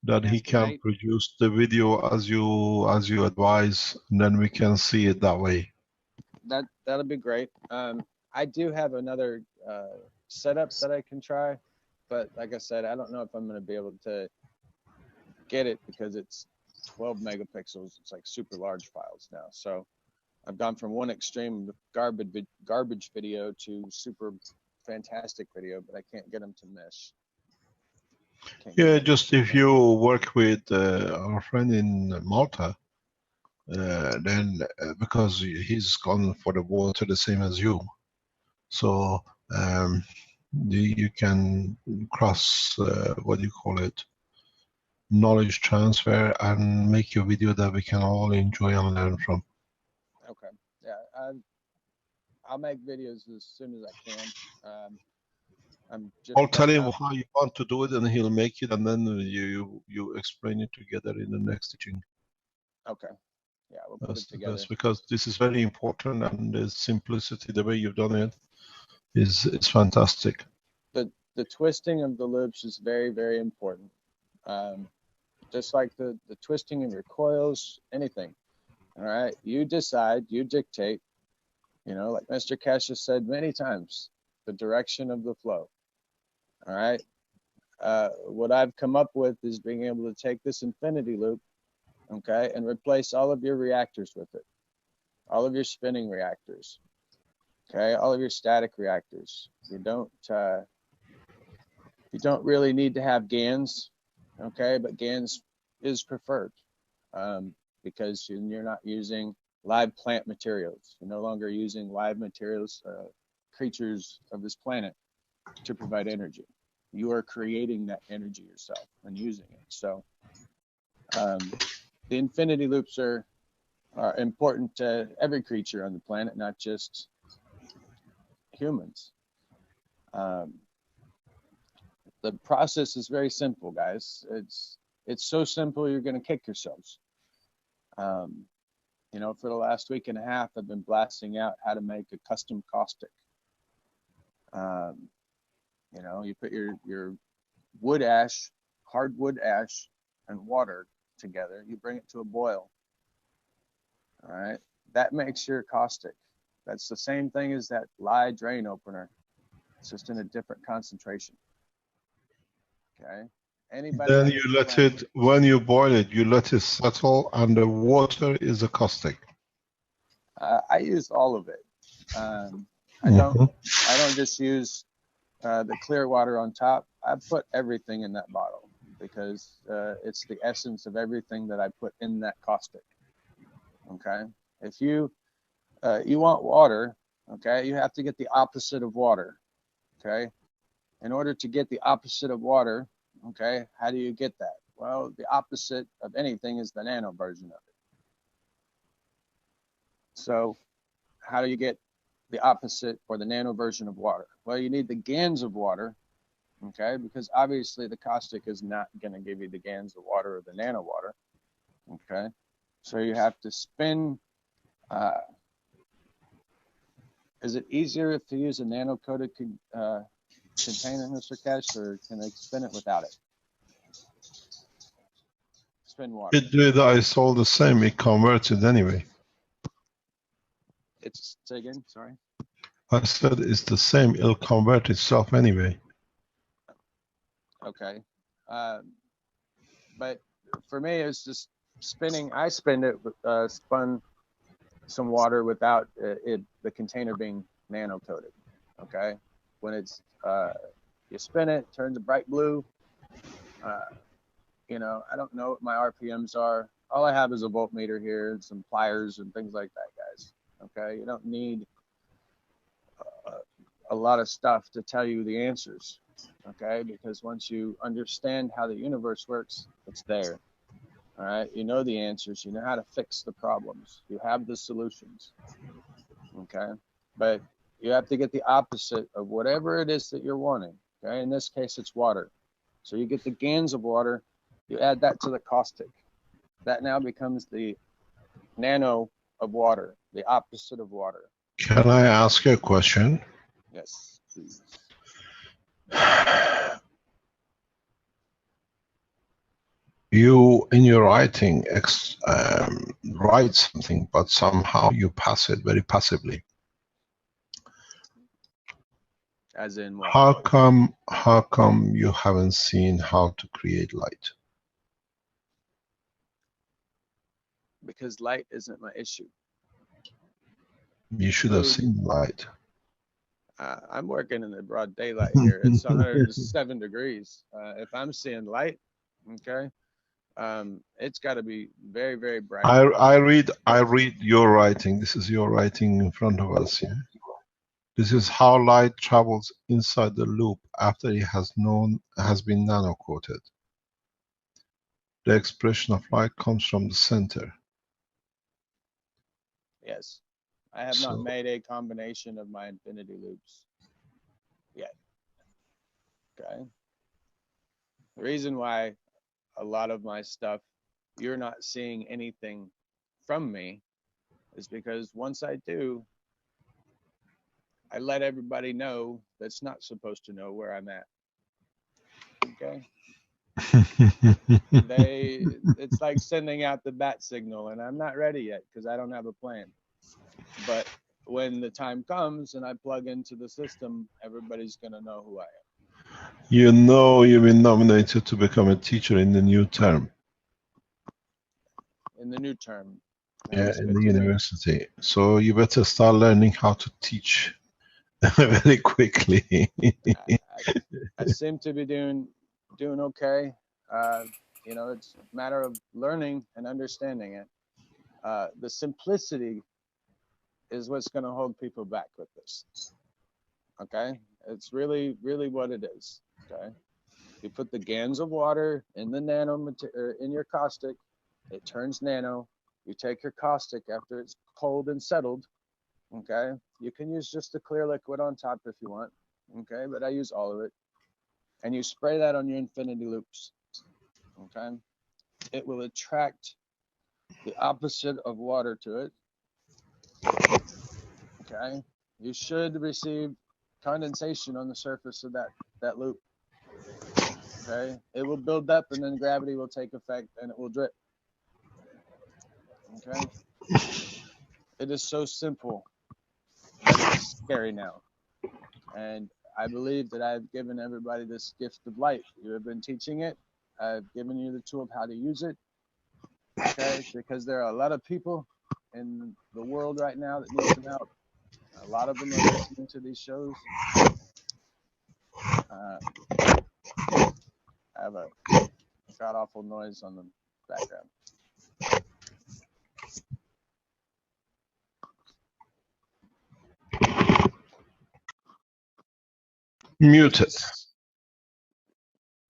Speaker 1: that he can produce the video as you advise, and then we can see it that way.
Speaker 6: That'll be great. I do have another setup that I can try, but like I said, I don't know if I'm going to be able to get it because it's 12 megapixels. It's like super large files now. So I've gone from one extreme with garbage video to super fantastic video, but I can't get them to mesh.
Speaker 1: Yeah, just if you work with our friend in Malta, then because he's gone for the water the same as you, so you can cross what do you call it, knowledge transfer, and make your video that we can all enjoy and learn from.
Speaker 6: Okay, yeah, I'll make videos as soon as I can.
Speaker 1: I'll tell him how you want to do it, and he'll make it, and then you explain it together in the next teaching.
Speaker 6: Okay. Yeah, we'll put it together.
Speaker 1: Because this is very important, and the simplicity, the way you've done it, is fantastic.
Speaker 6: The twisting of the loops is very, very important. Just like the twisting of your coils, anything. All right, you decide, you dictate, you know, like Mr. Keshe has said many times, the direction of the flow. All right. What I've come up with is being able to take this infinity loop, okay, and replace all of your reactors with it, all of your spinning reactors, okay, all of your static reactors. You don't really need to have GANs, okay, but GANs is preferred because you're not using live plant materials. You're no longer using live materials, creatures of this planet to provide energy. You are creating that energy yourself and using it. So the infinity loops are important to every creature on the planet, not just humans. The process is very simple, guys. It's so simple you're going to kick yourselves. You know, for the last week and a half, I've been blasting out how to make a custom caustic. You know, you put your wood ash, hardwood ash, and water together. You bring it to a boil. All right, that makes your caustic. That's the same thing as that lye drain opener. It's just in a different concentration. Okay. Anybody?
Speaker 1: Then you let it, when you boil it, you let it settle, and the water is the caustic.
Speaker 6: I use all of it. I don't just use the clear water on top. I put everything in that bottle because it's the essence of everything that I put in that caustic. Okay. If you want water, okay, you have to get the opposite of water. Okay. In order to get the opposite of water, okay, how do you get that? Well, the opposite of anything is the nano version of it. So how do you get the opposite or the nano version of water? Well, you need the GANs of water, okay, because obviously the caustic is not going to give you the GANs of water or the nano water, okay? So you have to spin. Is it easier if you use a nano-coated container, Mr. Keshe, or can I spin it without it? Spin water.
Speaker 1: It did, I sold the same, it converted anyway.
Speaker 6: It's, say again, sorry?
Speaker 1: I said it's the same, it'll convert itself anyway.
Speaker 6: Okay. But for me, it's just spinning. I spun some water without the container being nano coated. Okay. When it's, you spin it, turns a bright blue. You know, I don't know what my RPMs are. All I have is a voltmeter here and some pliers and things like that, guys. Okay. You don't need a lot of stuff to tell you the answers. Okay. Because once you understand how the universe works, it's there. All right. You know the answers. You know how to fix the problems. You have the solutions. Okay. But you have to get the opposite of whatever it is that you're wanting. Okay. In this case, it's water. So you get the GANs of water. You add that to the caustic. That now becomes the nano of water, the opposite of water.
Speaker 1: Can I ask you a question?
Speaker 6: Yes, please.
Speaker 1: You, in your writing, write something, but somehow you pass it very passively.
Speaker 6: As in what?
Speaker 1: How come you haven't seen how to create light?
Speaker 6: Because light isn't my issue.
Speaker 1: You should have seen light.
Speaker 6: I'm working in the broad daylight here. It's 107 degrees. If I'm seeing light, okay, it's got to be very, very bright.
Speaker 1: I read your writing. This is your writing in front of us. Yeah? This is how light travels inside the loop after it has been nano-coated. The expression of light comes from the center.
Speaker 6: Yes. I have not made a combination of my infinity loops yet. Okay. The reason why a lot of my stuff, you're not seeing anything from me, is because once I do, I let everybody know that's not supposed to know where I'm at. Okay. It's like sending out the bat signal, and I'm not ready yet because I don't have a plan. But when the time comes and I plug into the system, everybody's going to know who I am.
Speaker 1: You know you've been nominated to become a teacher in the new term.
Speaker 6: In the new term.
Speaker 1: Yeah, in the university. So you better start learning how to teach very quickly.
Speaker 6: I seem to be doing okay. You know, it's a matter of learning and understanding it. The simplicity is what's going to hold people back with this. Okay, it's really what it is. Okay, you put the gans of water in the in your caustic, it turns nano. You take your caustic after it's cold and settled. Okay, you can use just the clear liquid on top if you want. Okay, but I use all of it, and you spray that on your infinity loops. Okay, it will attract the opposite of water to it. Okay, you should receive condensation on the surface of that loop. Okay, it will build up, and then gravity will take effect, and it will drip. Okay, it is so simple that it's scary now, and I believe that I've given everybody this gift of light. You have been teaching it. I've given you the tool of how to use it. Okay, because there are a lot of people in the world right now that need some help. A lot of them are listening to these shows. I have a god-awful noise on the background.
Speaker 1: Muted.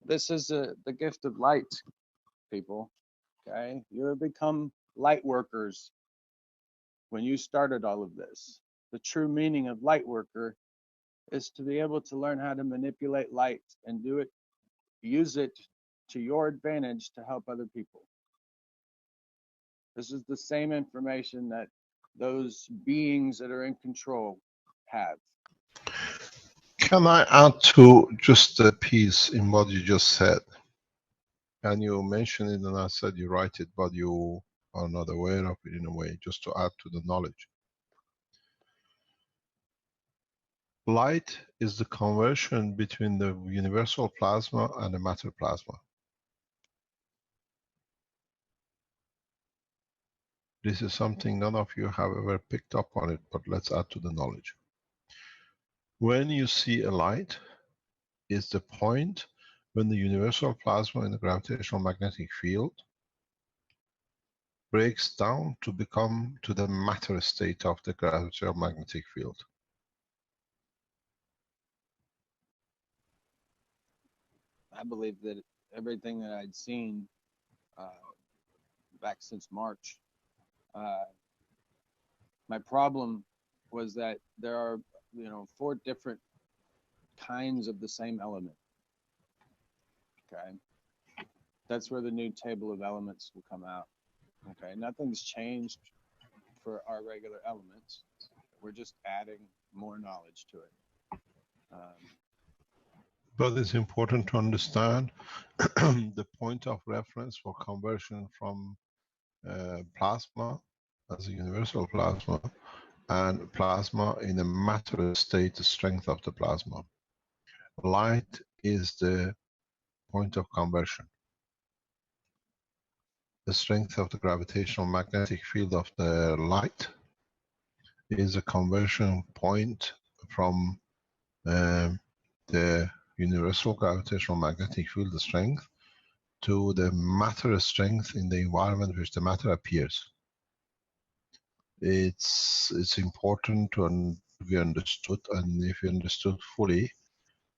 Speaker 6: This is the gift of light, people. Okay, you have become light workers when you started all of this. The true meaning of light worker is to be able to learn how to manipulate light and use it to your advantage to help other people. This is the same information that those beings that are in control have.
Speaker 1: Can I add to just a piece in what you just said? And you mentioned it and I said you write it, but you are not aware of it in a way, just to add to the knowledge. Light is the conversion between the universal plasma and the matter plasma. This is something none of you have ever picked up on it, but let's add to the knowledge. When you see a light, it's the point when the universal plasma in the gravitational magnetic field breaks down to become to the matter state of the gravitational magnetic field.
Speaker 6: I believe that everything that I'd seen back since March, my problem was that there are, 4 different kinds of the same element. Okay, that's where the new table of elements will come out. Okay, nothing's changed for our regular elements. We're just adding more knowledge to it.
Speaker 1: But it's important to understand the point of reference for conversion from plasma as a universal plasma and plasma in a matter state, the strength of the plasma. Light is the point of conversion. The strength of the gravitational magnetic field of the light is a conversion point from the universal gravitational magnetic field strength to the matter strength in the environment which the matter appears. It's important to be understood, and if you understood fully,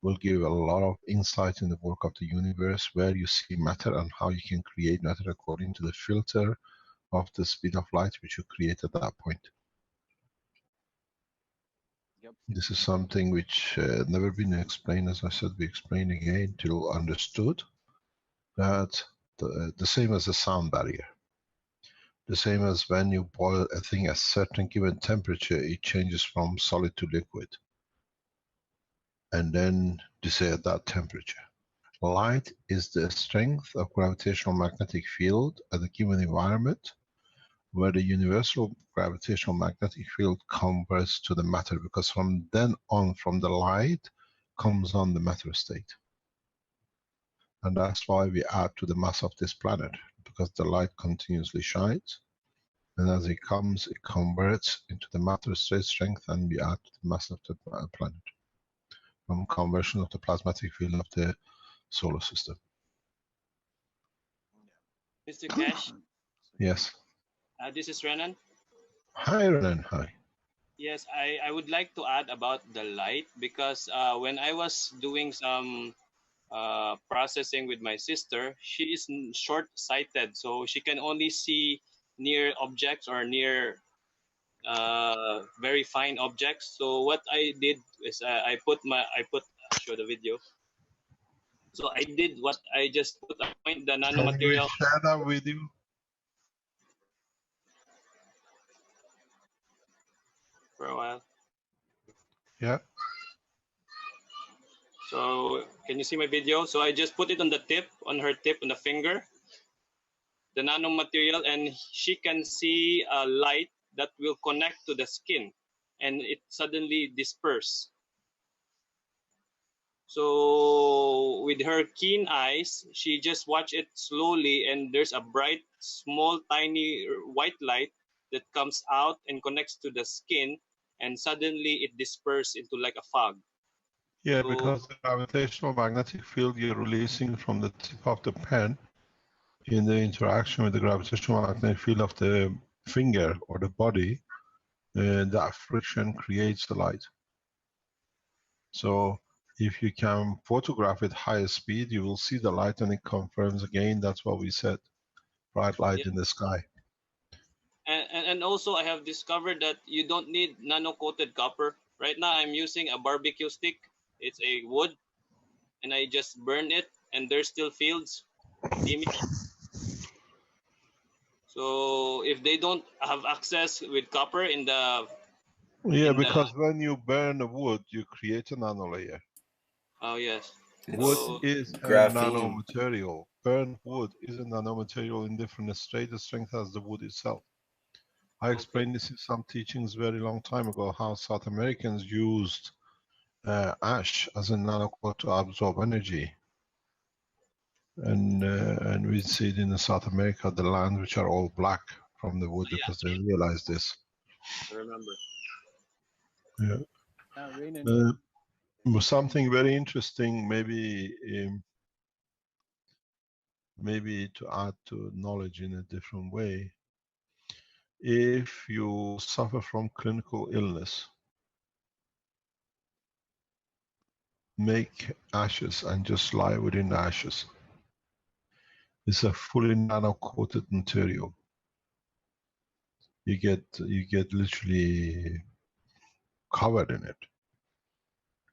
Speaker 1: will give a lot of insight in the work of the universe, where you see matter and how you can create matter according to the filter of the speed of light which you create at that point.
Speaker 6: Yep.
Speaker 1: This is something which never been explained. As I said, we explain again till understood that the same as a sound barrier. The same as when you boil a thing at a certain given temperature, it changes from solid to liquid. And then you say at that temperature. Light is the strength of gravitational magnetic field at a given environment where the universal gravitational magnetic field converts to the matter, because from then on, from the light comes on the matter state. And that's why we add to the mass of this planet, because the light continuously shines, and as it comes, it converts into the matter state strength, and we add to the mass of the planet from conversion of the plasmatic field of the solar system.
Speaker 7: Mr. Cash,
Speaker 1: Yes.
Speaker 7: this is Renan.
Speaker 1: Hi, Renan. Hi.
Speaker 7: Yes, I would like to add about the light, because when I was doing some processing with my sister, she is short-sighted, so she can only see near objects or near very fine objects. So what I did is I'll show the video. So I did what I just put a point the
Speaker 1: Can we
Speaker 7: nanomaterial
Speaker 1: share that with you?
Speaker 7: for a while.
Speaker 1: Yeah.
Speaker 7: So can you see my video? So I just put it on the tip, on her tip, on the finger, the nanomaterial, and she can see a light that will connect to the skin, and it suddenly disperse. So with her keen eyes, she just watch it slowly, and there's a bright, small, tiny white light that comes out and connects to the skin, and suddenly it disperses into like a fog.
Speaker 1: Yeah,
Speaker 7: So,
Speaker 1: because the gravitational magnetic field you're releasing from the tip of the pen in the interaction with the gravitational magnetic field of the finger or the body, that friction creates the light. So if you can photograph it higher speed, you will see the light, and it confirms again, that's what we said, bright light
Speaker 7: yeah.
Speaker 1: in the sky.
Speaker 7: And also I have discovered that you don't need nano-coated copper. Right now I'm using a barbecue stick. It's a wood, and I just burn it, and there's still fields, image. So if they don't have access with copper in the
Speaker 1: Yeah, because when you burn the wood, you create a nanolayer.
Speaker 7: Oh yes.
Speaker 1: Wood
Speaker 7: So,
Speaker 1: is a
Speaker 5: graphene.
Speaker 1: nanomaterial. Burnt wood is a nanomaterial in different strength as the wood itself. I explained this in some teachings very long time ago, how South Americans used ash as a nanocoat to absorb energy. And we see it in South America, the lands which are all black from the wood, because they realize this.
Speaker 7: I remember.
Speaker 1: Yeah. Something very interesting, maybe to add to knowledge in a different way. If you suffer from clinical illness, make ashes and just lie within the ashes. It's a fully nano-coated material. You get literally covered in it.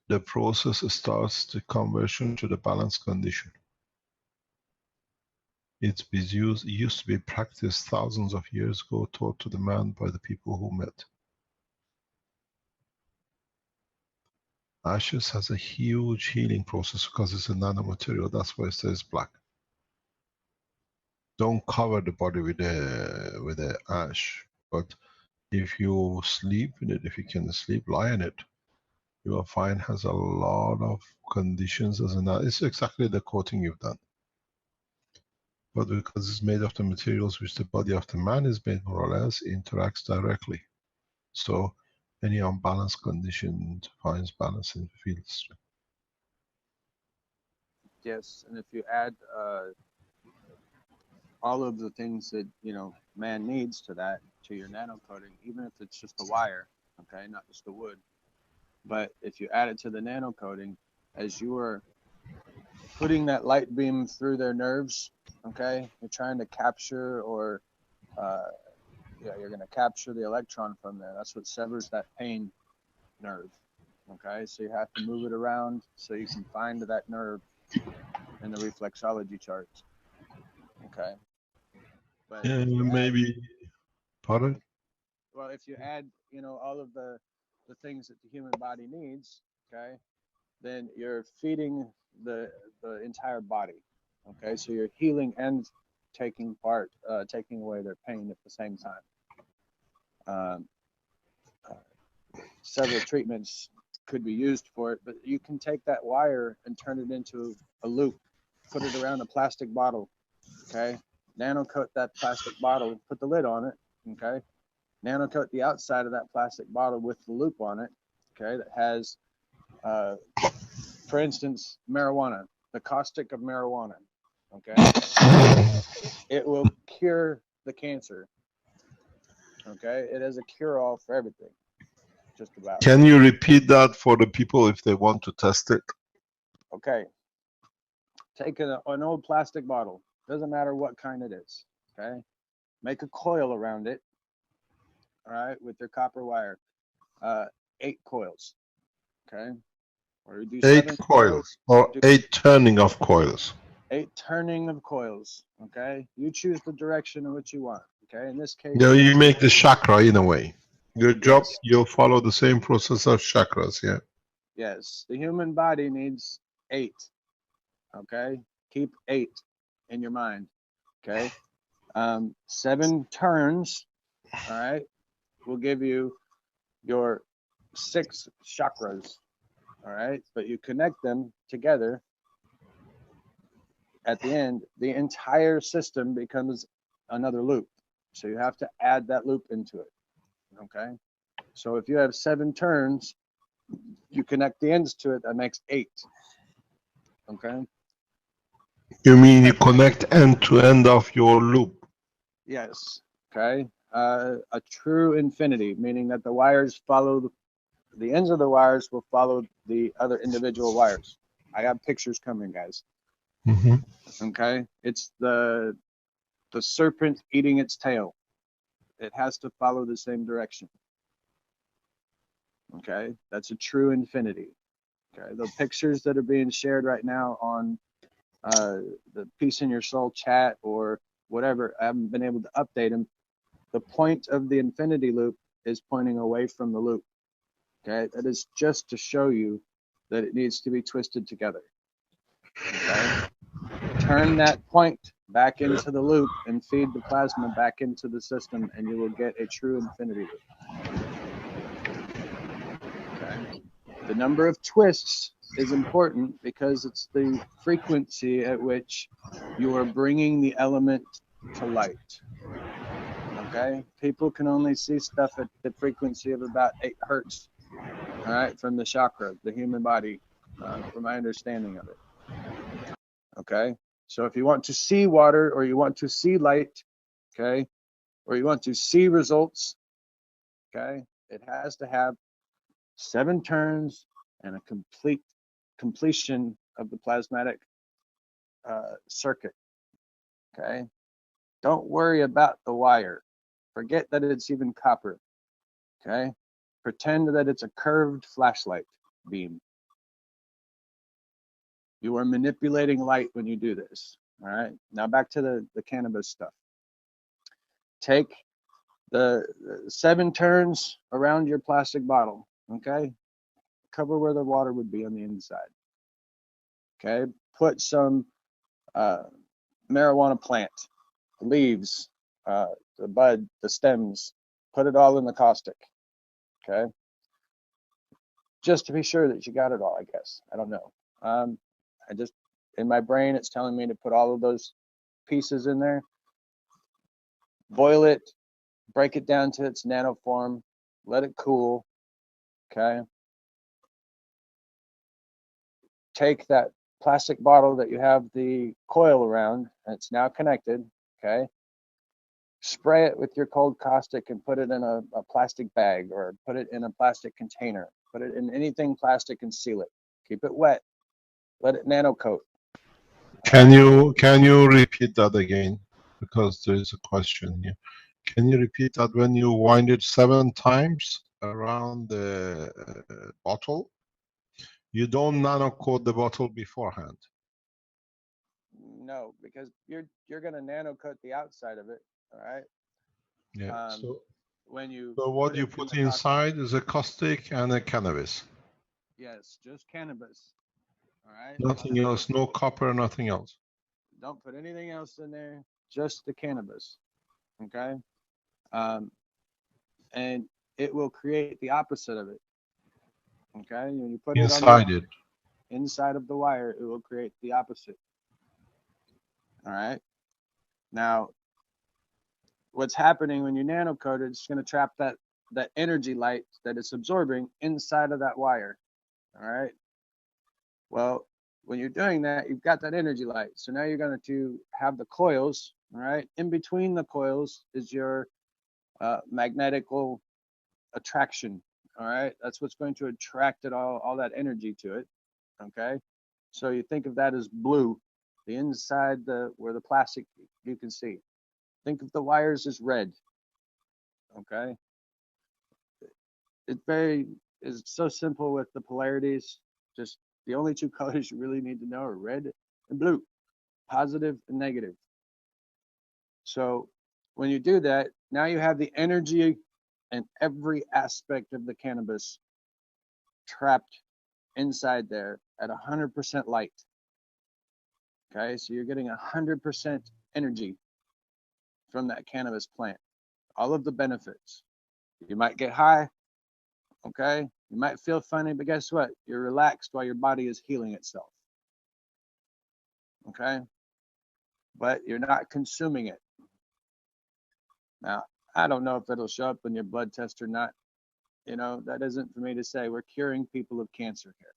Speaker 1: The process starts the conversion to the balanced condition. It used to be practiced thousands of years ago, taught to the man by the people who met. Ashes has a huge healing process because it's a nanomaterial. That's why it says black. Don't cover the body with the ash, but if you sleep in it, if you can sleep, lie in it, you will find has a lot of conditions as an. It's exactly the coating you've done, but because it's made of the materials which the body of the man is made, more or less, interacts directly. So any unbalanced condition finds balance in the field strength.
Speaker 6: Yes, and if you add all of the things that man needs to that, to your nano coating, even if it's just a wire, okay, not just the wood, but if you add it to the nano coating, as you are putting that light beam through their nerves, okay, you're trying to capture or you're going to capture the electron from there. That's what severs that pain nerve. Okay, so you have to move it around so you can find that nerve in the reflexology charts. Okay, but
Speaker 1: maybe, pardon?
Speaker 6: Well, if you add, all of the things that the human body needs, okay, then you're feeding the the entire body. Okay, so you're healing and taking away their pain at the same time. Several treatments could be used for it, but you can take that wire and turn it into a loop, put it around a plastic bottle, okay? Nano coat that plastic bottle, put the lid on it, okay? Nano coat the outside of that plastic bottle with the loop on it, okay? That has, for instance, marijuana, the caustic of marijuana, okay? It will cure the cancer, okay? It is a cure-all for everything, just about.
Speaker 1: Can you repeat that for the people if they want to test it?
Speaker 6: Okay. Take an old plastic bottle, doesn't matter what kind it is, okay? Make a coil around it, all right, with your copper wire, 8 coils, okay? Or you do
Speaker 1: 8
Speaker 6: 7
Speaker 1: coils, or 8 turning of coils.
Speaker 6: 8 turning of coils, okay? You choose the direction in which you want, okay? In this case,
Speaker 1: You make the chakra in a way. Your job,
Speaker 6: yes.
Speaker 1: you'll follow the same process of chakras, yeah.
Speaker 6: Yes, the human body needs 8, okay? Keep 8 in your mind, okay? 7 turns, all right, will give you your 6 chakras, all right? But you connect them together. At the end, the entire system becomes another loop. So you have to add that loop into it, okay? So if you have 7 turns, you connect the ends to it, that makes 8, okay?
Speaker 1: You mean you connect end to end of your loop?
Speaker 6: Yes, okay? A true infinity, meaning that the wires follow, the ends of the wires will follow the other individual wires. I got pictures coming, guys.
Speaker 1: Mm-hmm.
Speaker 6: Okay, it's the serpent eating its tail. It has to follow the same direction. Okay, that's a true infinity. Okay, the pictures that are being shared right now on the Peace in Your Soul chat or whatever, I haven't been able to update them. The point of the infinity loop is pointing away from the loop. Okay, that is just to show you that it needs to be twisted together. Okay, turn that point back into the loop and feed the plasma back into the system, and you will get a true infinity loop. Okay, the number of twists is important because it's the frequency at which you are bringing the element to light. Okay, people can only see stuff at the frequency of about 8 hertz. All right, from the chakra, the human body, from my understanding of it. Okay, so if you want to see water or you want to see light, okay, or you want to see results, okay, it has to have 7 turns and a completion of the plasmatic circuit. Okay, don't worry about the wire. Forget that it's even copper. Okay, pretend that it's a curved flashlight beam. You are manipulating light when you do this. All right, now back to the cannabis stuff. Take the 7 turns around your plastic bottle, okay? Cover where the water would be on the inside. Okay, put some marijuana plant, leaves, the bud, the stems, put it all in the caustic, okay? Just to be sure that you got it all, I guess. I don't know. I just, in my brain, it's telling me to put all of those pieces in there, boil it, break it down to its nanoform, let it cool, okay? Take that plastic bottle that you have the coil around, and it's now connected, okay? Spray it with your cold caustic and put it in a plastic bag or put it in a plastic container. Put it in anything plastic and seal it. Keep it wet. Let it nano coat.
Speaker 1: Can you repeat that again? Because there is a question here. Can you repeat that when you wind it 7 times around the bottle? You don't nano coat the bottle beforehand.
Speaker 6: No, because you're going to nano coat the outside of it. All right.
Speaker 1: Yeah.
Speaker 6: So
Speaker 1: what you put inside is a caustic and a cannabis.
Speaker 6: Yes, just cannabis. All right.
Speaker 1: Nothing else, no copper, nothing else.
Speaker 6: Don't put anything else in there, just the cannabis. Okay. And it will create the opposite of it. Okay. When you put it on
Speaker 1: Inside it.
Speaker 6: inside of the wire, it will create the opposite. All right. Now, what's happening when you nanocoat it, it's going to trap that energy light that it's absorbing inside of that wire. All right. Well, when you're doing that, you've got that energy light. So now you're going to have the coils. All right. In between the coils is your magnetical attraction. All right. That's what's going to attract it all that energy to it. Okay. So you think of that as blue, the inside where the plastic you can see. Think of the wires as red. Okay. It's so simple with the polarities. Just the only two colors you really need to know are red and blue, positive and negative. So when you do that, now you have the energy and every aspect of the cannabis trapped inside there at 100% light. Okay, so you're getting 100% energy from that cannabis plant. All of the benefits. You might get high, okay? You might feel funny, but guess what? You're relaxed while your body is healing itself. Okay? But you're not consuming it. Now, I don't know if it'll show up in your blood test or not. You know, that isn't for me to say. We're curing people of cancer here.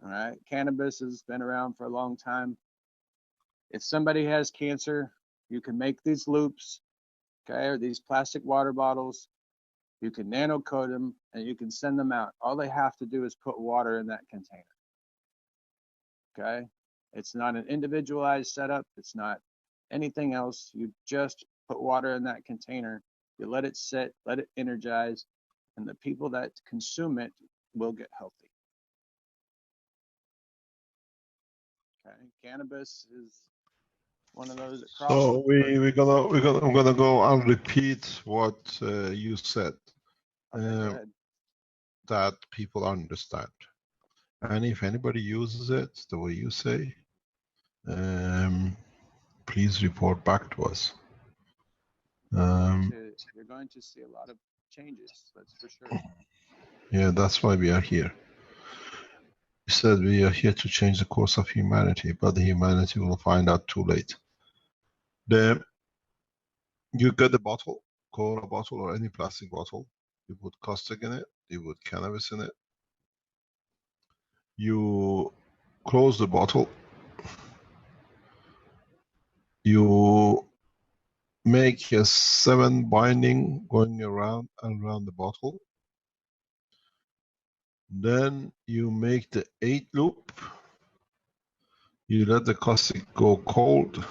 Speaker 6: All right? Cannabis has been around for a long time. If somebody has cancer, you can make these loops, okay, or these plastic water bottles. You can nano coat them and you can send them out. All they have to do is put water in that container. Okay? It's not an individualized setup. It's not anything else. You just put water in that container. You let it sit, let it energize, and the people that consume it will get healthy. Okay? Cannabis is one of those that crosses.
Speaker 1: So I'm gonna go and repeat what you said.
Speaker 6: Okay,
Speaker 1: that people understand. And if anybody uses it the way you say, please report back to us.
Speaker 6: You're going to see a lot of changes, that's for sure.
Speaker 1: Yeah, that's why we are here. We said we are here to change the course of humanity, but the humanity will find out too late. You get the bottle, cola bottle or any plastic bottle, you put caustic in it, you put cannabis in it, you close the bottle, you make a 7 binding going around and around the bottle. Then you make the 8 loop. You let the caustic go cold.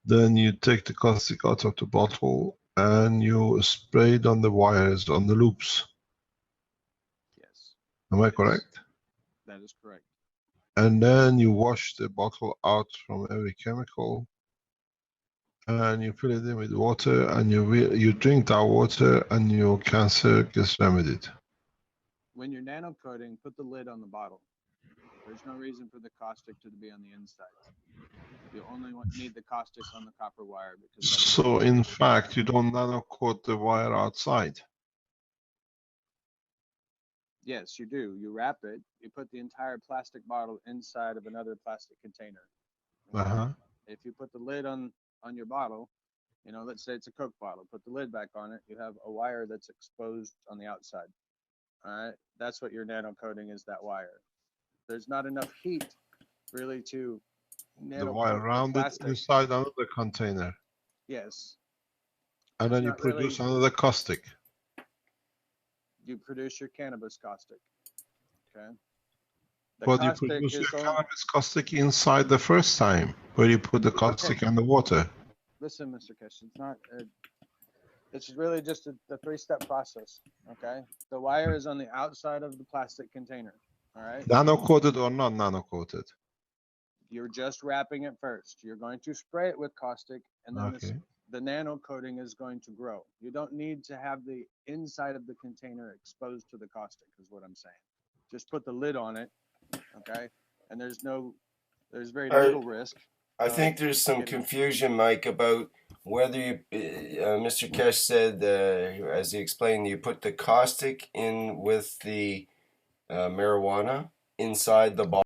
Speaker 1: Then you take the caustic out of the bottle and you spray it on the wires, on the loops.
Speaker 6: Yes.
Speaker 1: Am I correct?
Speaker 6: That is correct.
Speaker 1: And then you wash the bottle out from every chemical. And you fill it in with water and you drink that water and your cancer gets remedied.
Speaker 6: When you're nano coating, put the lid on the bottle. There's no reason for the caustic to be on the inside. You only need the caustic on the copper wire. Because
Speaker 1: so in fact, you don't nano coat the wire outside.
Speaker 6: Yes, you do. You wrap it. You put the entire plastic bottle inside of another plastic container. Okay? If you put the lid on your bottle, you know, let's say it's a Coke bottle, put the lid back on it, you have a wire that's exposed on the outside. All right, that's what your nano coating is, that wire. There's not enough heat really to nano
Speaker 1: the wire around it inside another container.
Speaker 6: Yes.
Speaker 1: And then you produce another caustic.
Speaker 6: You produce your cannabis caustic. Okay.
Speaker 1: But you produce your cannabis caustic inside the first time, where you put the caustic and the water.
Speaker 6: Listen, Mr. Kish, it's not. It's really just a 3-step process. Okay. The wire is on the outside of the plastic container. All right.
Speaker 1: Nano coated or not nano coated?
Speaker 6: You're just wrapping it first. You're going to spray it with caustic, and then the nano coating is going to grow. You don't need to have the inside of the container exposed to the caustic, is what I'm saying. Just put the lid on it, Okay, and there's very little risk.
Speaker 5: I think there's some confusion, Mike, about whether you, Mr. Kesh said, as he explained, you put the caustic in with the marijuana inside the bottle.